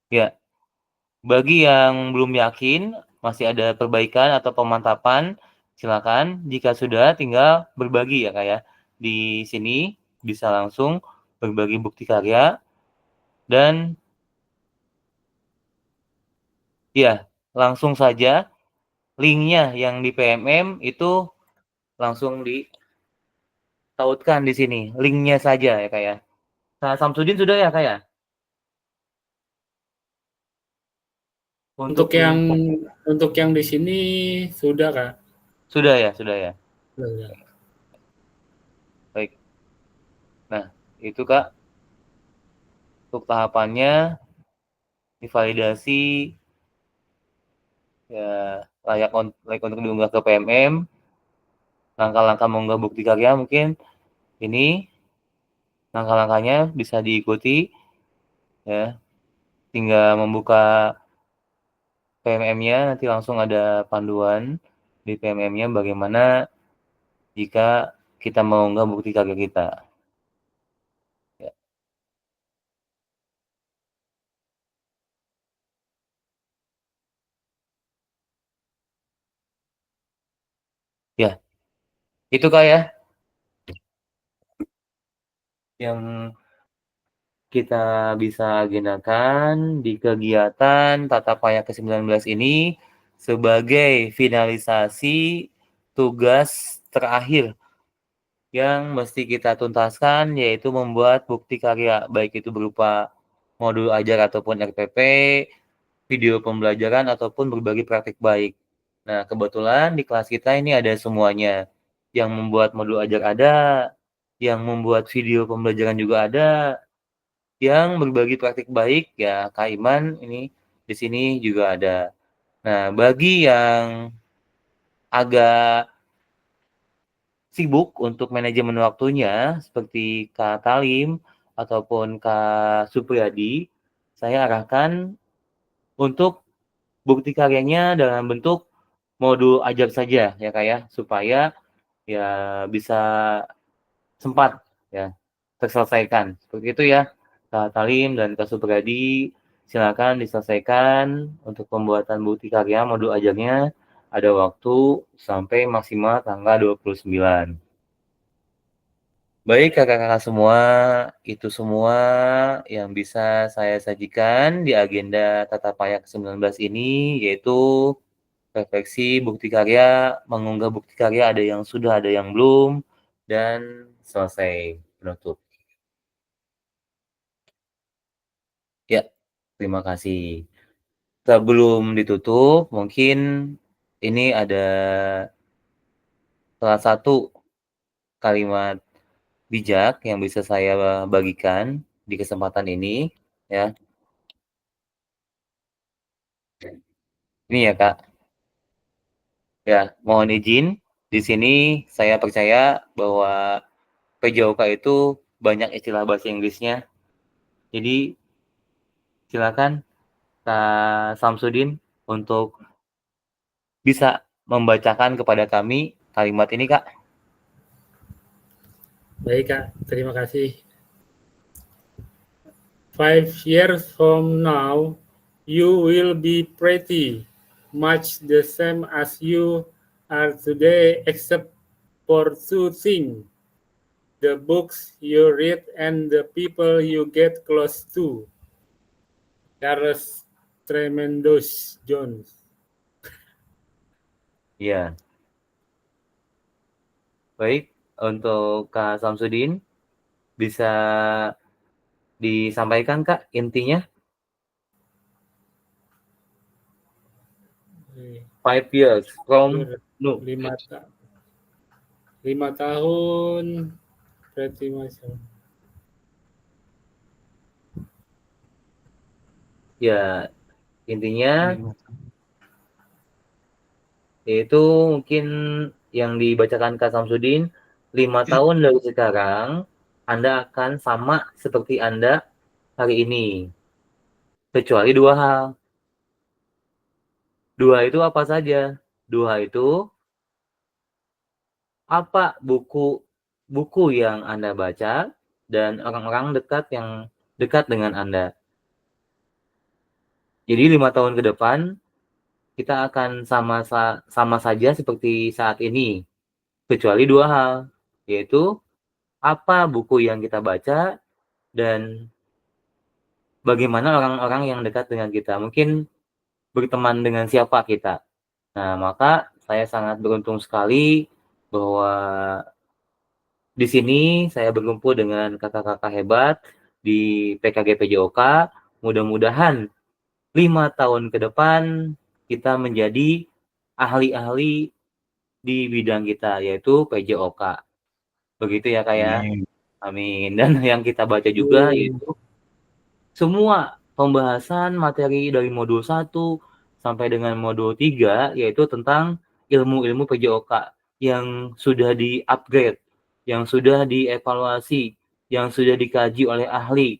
Ya, bagi yang belum yakin, masih ada perbaikan atau pemantapan, silakan. Jika sudah, tinggal berbagi ya Kak ya. Di sini bisa langsung berbagi bukti karya dan ya, langsung saja linknya yang di PMM itu langsung ditautkan di sini, linknya saja ya Kak ya. Nah, Samsudin sudah ya Kak ya? Untuk yang di sini sudah Kak. Sudah ya, sudah ya. Sudah. Baik. Nah, itu Kak untuk tahapannya divalidasi ya layak untuk diunggah ke PMM. Langkah-langkah mengunggah bukti karya mungkin ini langkah-langkahnya bisa diikuti ya. Tinggal membuka PMM-nya nanti langsung ada panduan di PMM-nya bagaimana jika kita mengunggah bukti karya kita. Ya. Ya, itu Kak ya yang kita bisa agendakan di kegiatan Tatapaya ke-19 ini sebagai finalisasi tugas terakhir yang mesti kita tuntaskan, yaitu membuat bukti karya, baik itu berupa modul ajar ataupun RPP, video pembelajaran ataupun berbagi praktik baik. Nah, kebetulan di kelas kita ini ada semuanya. Yang membuat modul ajar ada, yang membuat video pembelajaran juga ada, yang berbagi praktik baik ya Kak Iman ini di sini juga ada. Nah, bagi yang agak sibuk untuk manajemen waktunya seperti Kak Talim ataupun Kak Supriyadi, saya arahkan untuk bukti karyanya dalam bentuk modul ajar saja ya Kak ya, supaya ya bisa sempat ya terselesaikan. Seperti itu ya Kak Talim dan Kak Supriyadi, silakan diselesaikan untuk pembuatan bukti karya modul ajarnya ada waktu sampai maksimal tanggal 29. Baik kakak-kakak semua, itu semua yang bisa saya sajikan di agenda Tatapaya ke-19 ini, yaitu refleksi bukti karya, mengunggah bukti karya ada yang sudah, ada yang belum, dan selesai penutup. Ya, terima kasih. Sebelum ditutup, mungkin ini ada salah satu kalimat bijak yang bisa saya bagikan di kesempatan ini, ya. Ini ya Kak, ya mohon izin, di sini saya percaya bahwa PJOK itu banyak istilah bahasa Inggrisnya, jadi silakan Kak Samsudin untuk bisa membacakan kepada kami kalimat ini Kak. Baik Kak, terima kasih. 5 years from now, you will be pretty much the same as you are today, except for two things: the books you read and the people you get close to. Charles Tremendous Jones. Ya. Baik, untuk Kak Samsudin bisa disampaikan Kak intinya? 5 years from no. 5 tahun pretty much. Ya, intinya yaitu mungkin yang dibacakan Kak Samsudin, 5 tahun dari sekarang Anda akan sama seperti Anda hari ini. Kecuali 2 hal. 2 itu apa saja? 2 itu apa buku yang Anda baca dan orang-orang dekat yang dekat dengan Anda. Jadi 5 tahun ke depan, kita akan sama saja seperti saat ini, kecuali 2 hal, yaitu apa buku yang kita baca dan bagaimana orang-orang yang dekat dengan kita. Mungkin berteman dengan siapa kita. Nah, maka saya sangat beruntung sekali bahwa di sini saya berkumpul dengan kakak-kakak hebat di PKG PJOK. Mudah-mudahan 5 tahun ke depan kita menjadi ahli-ahli di bidang kita, yaitu PJOK. Begitu ya, Kak, ya? Amin. Dan yang kita baca juga yaitu semua pembahasan materi dari modul 1 sampai dengan modul 3, yaitu tentang ilmu-ilmu PJOK yang sudah di-upgrade, yang sudah dievaluasi, yang sudah dikaji oleh ahli,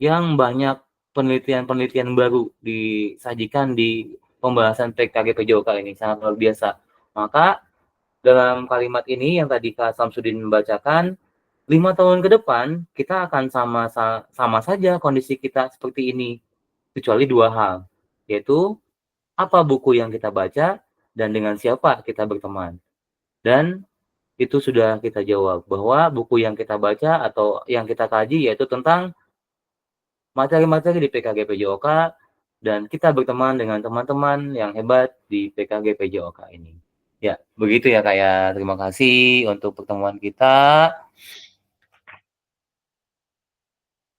yang banyak penelitian-penelitian baru disajikan di pembahasan PKG PJOK ini, sangat luar biasa. Maka dalam kalimat ini yang tadi Kak Samsudin membacakan, 5 tahun ke depan kita akan sama saja kondisi kita seperti ini, kecuali 2 hal, yaitu apa buku yang kita baca dan dengan siapa kita berteman. Dan itu sudah kita jawab, bahwa buku yang kita baca atau yang kita kaji yaitu tentang materi-materi di PKG PJOK dan kita berteman dengan teman-teman yang hebat di PKG PJOK ini. Ya, begitu ya Kak ya. Terima kasih untuk pertemuan kita.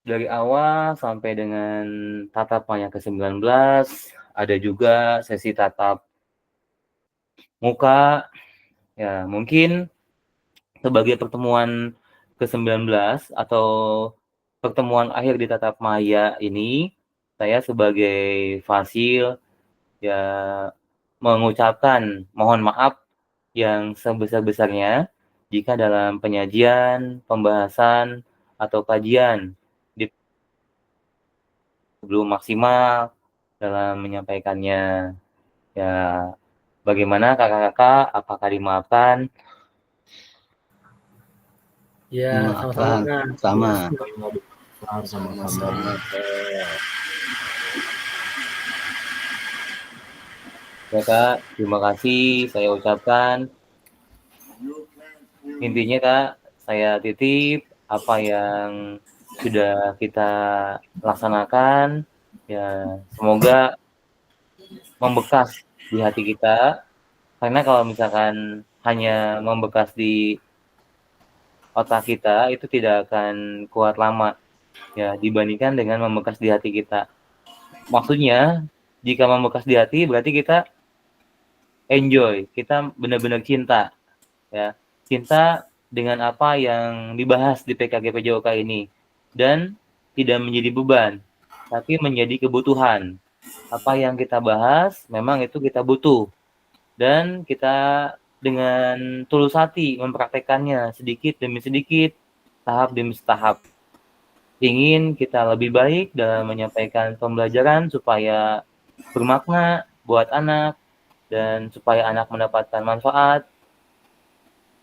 Dari awal sampai dengan tatapan yang ke-19, ada juga sesi tatap muka. Ya, mungkin sebagai pertemuan ke-19 atau pertemuan akhir di tatap maya ini, saya sebagai fasil ya mengucapkan mohon maaf yang sebesar-besarnya jika dalam penyajian, pembahasan, atau kajian belum maksimal dalam menyampaikannya. Ya, bagaimana kakak-kakak? Apakah dimaafkan? Ya, sama-sama Kak. Sama. Sama-sama. Ya Kak, terima kasih saya ucapkan. Intinya Kak, saya titip apa yang sudah kita laksanakan, ya semoga membekas di hati kita. Karena kalau misalkan hanya membekas di otak kita, itu tidak akan kuat lama, ya dibandingkan dengan membekas di hati kita. Maksudnya, jika membekas di hati berarti kita enjoy, kita benar-benar cinta, ya cinta dengan apa yang dibahas di PKG PJOK ini dan tidak menjadi beban, tapi menjadi kebutuhan. Apa yang kita bahas memang itu kita butuh dan kita dengan tulus hati mempraktekannya sedikit demi sedikit, tahap demi tahap. Ingin kita lebih baik dalam menyampaikan pembelajaran supaya bermakna buat anak dan supaya anak mendapatkan manfaat.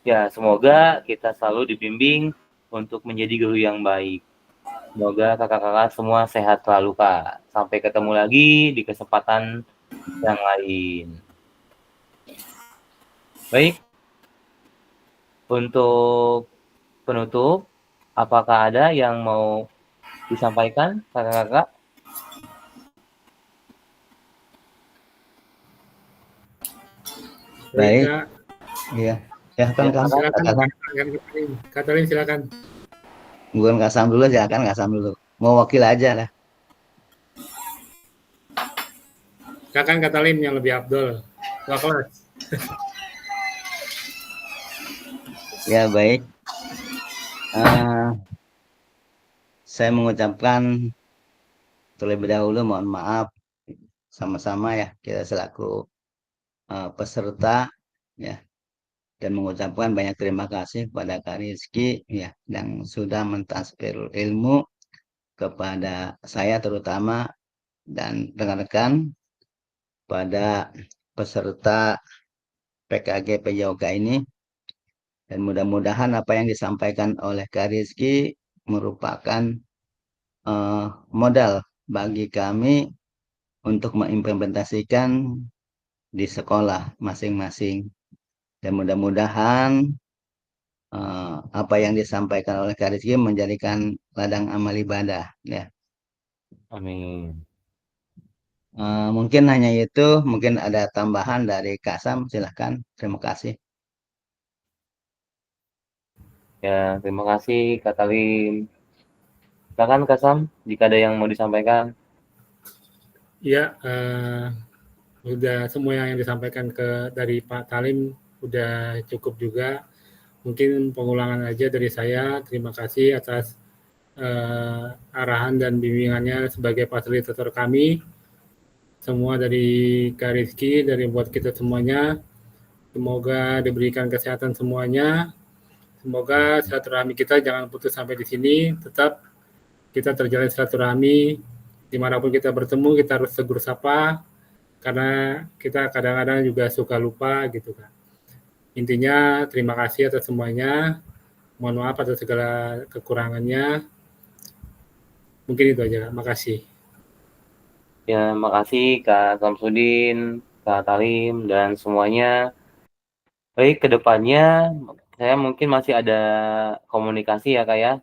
Ya, semoga kita selalu dibimbing untuk menjadi guru yang baik. Semoga kakak-kakak semua sehat selalu, Kak. Sampai ketemu lagi di kesempatan yang lain. Baik. Untuk penutup, apakah ada yang mau disampaikan, kakak-kakak? Baik. Kak. Iya. Ya, kan Ya, Silakan, Katalin silakan. Bukan Kak Sam dulu, silakan Kak Sam dulu. Mau wakil aja lah. Silakan Katalin yang lebih abdol. Ketua kelas. Ya, baik. Saya mengucapkan terlebih dahulu mohon maaf sama-sama ya kita selaku peserta ya, dan mengucapkan banyak terima kasih kepada Kak Rizky ya yang sudah mentransfer ilmu kepada saya terutama dan rekan-rekan pada peserta PKG PJOK ini, dan mudah-mudahan apa yang disampaikan oleh Kak Rizky merupakan modal bagi kami untuk mengimplementasikan di sekolah masing-masing. Dan mudah-mudahan apa yang disampaikan oleh Kak Rizky menjadikan ladang amal ibadah. Ya. Amin. Mungkin hanya itu, mungkin ada tambahan dari Kak Sam, silahkan. Terima kasih. Ya, terima kasih Kak Talim. Silakan Kak Sam, jika ada yang mau disampaikan. Ya, udah semua yang disampaikan dari Pak Talim udah cukup juga. Mungkin pengulangan aja dari saya. Terima kasih atas arahan dan bimbingannya sebagai fasilitator kami. Semua dari Kak Rizky, dari buat kita semuanya. Semoga diberikan kesehatan semuanya. Semoga silaturahmi kita jangan putus sampai di sini. Tetap kita terjalin silaturahmi. Dimanapun kita bertemu, kita harus tegur sapa. Karena kita kadang-kadang juga suka lupa gitu kan. Intinya terima kasih atas semuanya. Mohon maaf atas segala kekurangannya. Mungkin itu aja. Makasih. Ya, makasih Kak Samsudin, Kak Talim, dan semuanya. Baik, kedepannya saya mungkin masih ada komunikasi ya Kak ya.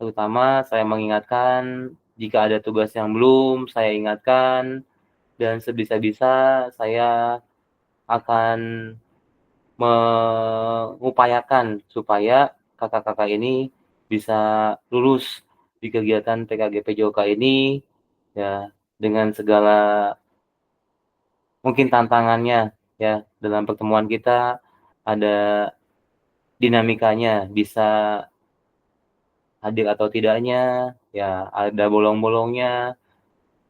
Terutama saya mengingatkan jika ada tugas yang belum, saya ingatkan. Dan sebisa-bisa saya akan mengupayakan supaya kakak-kakak ini bisa lulus di kegiatan PKG PJOK ini ya dengan segala mungkin tantangannya ya dalam pertemuan kita ada dinamikanya bisa hadir atau tidaknya ya ada bolong-bolongnya.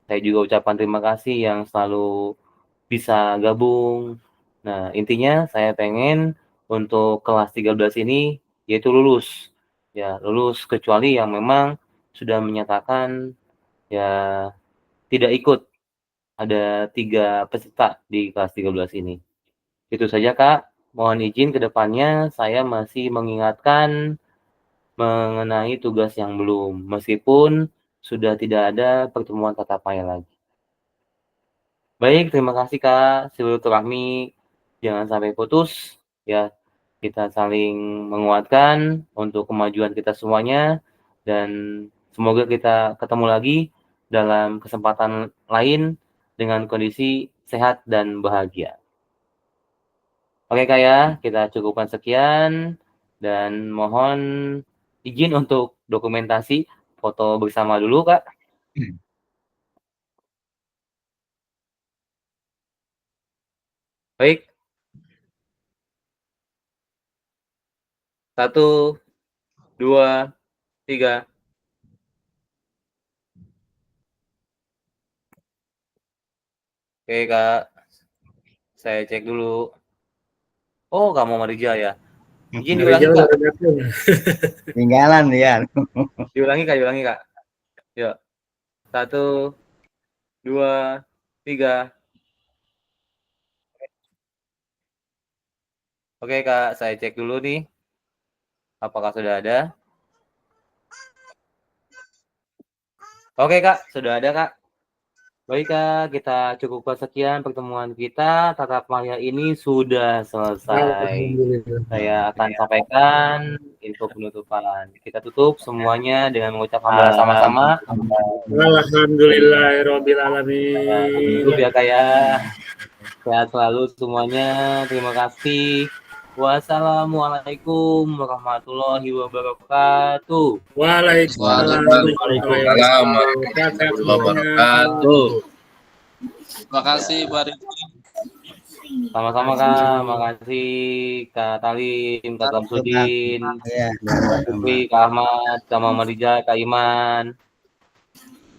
Saya juga ucapkan terima kasih yang selalu bisa gabung. Nah, intinya saya pengen untuk kelas 13 ini yaitu lulus. Ya, lulus kecuali yang memang sudah menyatakan ya tidak ikut. Ada 3 peserta di kelas 13 ini. Itu saja, Kak. Mohon izin ke depannya saya masih mengingatkan mengenai tugas yang belum, meskipun sudah tidak ada pertemuan tatap muka lagi. Baik, terima kasih Kak. Silaturahmi jangan sampai putus ya. Kita saling menguatkan untuk kemajuan kita semuanya dan semoga kita ketemu lagi dalam kesempatan lain dengan kondisi sehat dan bahagia. Oke Kak ya, kita cukupkan sekian dan mohon izin untuk dokumentasi foto bersama dulu Kak. Baik. 1, 2, 3. Oke Kak, saya cek dulu. Oh, Kak Muhammadija ya. Izin diulangi Kak. Tinggalan ya. Diulangi Kak. Yuk. 1, 2, 3. Oke Kak, saya cek dulu nih. Apakah sudah ada? Oke Kak, sudah ada Kak. Baik Kak, kita cukupkan sekian pertemuan kita. Tatap muka ini sudah selesai. Saya akan sampaikan info penutupan. Kita tutup semuanya dengan mengucapkan bersama-sama. Alhamdulillahirabbil alamin. Tutup ya Kak ya. Sehat selalu semuanya. Terima kasih. Wassalamualaikum warahmatullahi wabarakatuh. Waalaikumsalam warahmatullahi wabarakatuh. Terima kasih Pak Rizky. Sama-sama Kak. Makasih Kak Talim, Kak Samsudin, Kak Supri, Kak Ahmad, Kak Muhammadija, Kak Iman.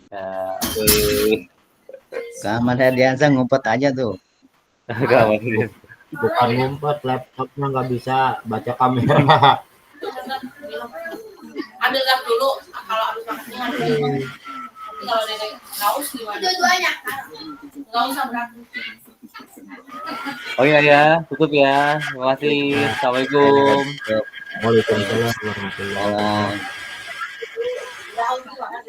Ya, Kak Ahmad Herdiansyah ngumpet aja tuh. Kak Muhammadija. Bukan ngumpet, laptopnya nggak bisa baca kamera. Ambil gas dulu kalau habis makan kalau dedek haus gimana? Dua-duanya. Nggak usah berat. Oh iya ya, tutup ya. Terima kasih. Assalamualaikum. Waalaikumsalam warahmatullahi wabarakatuh. tahu juga kan.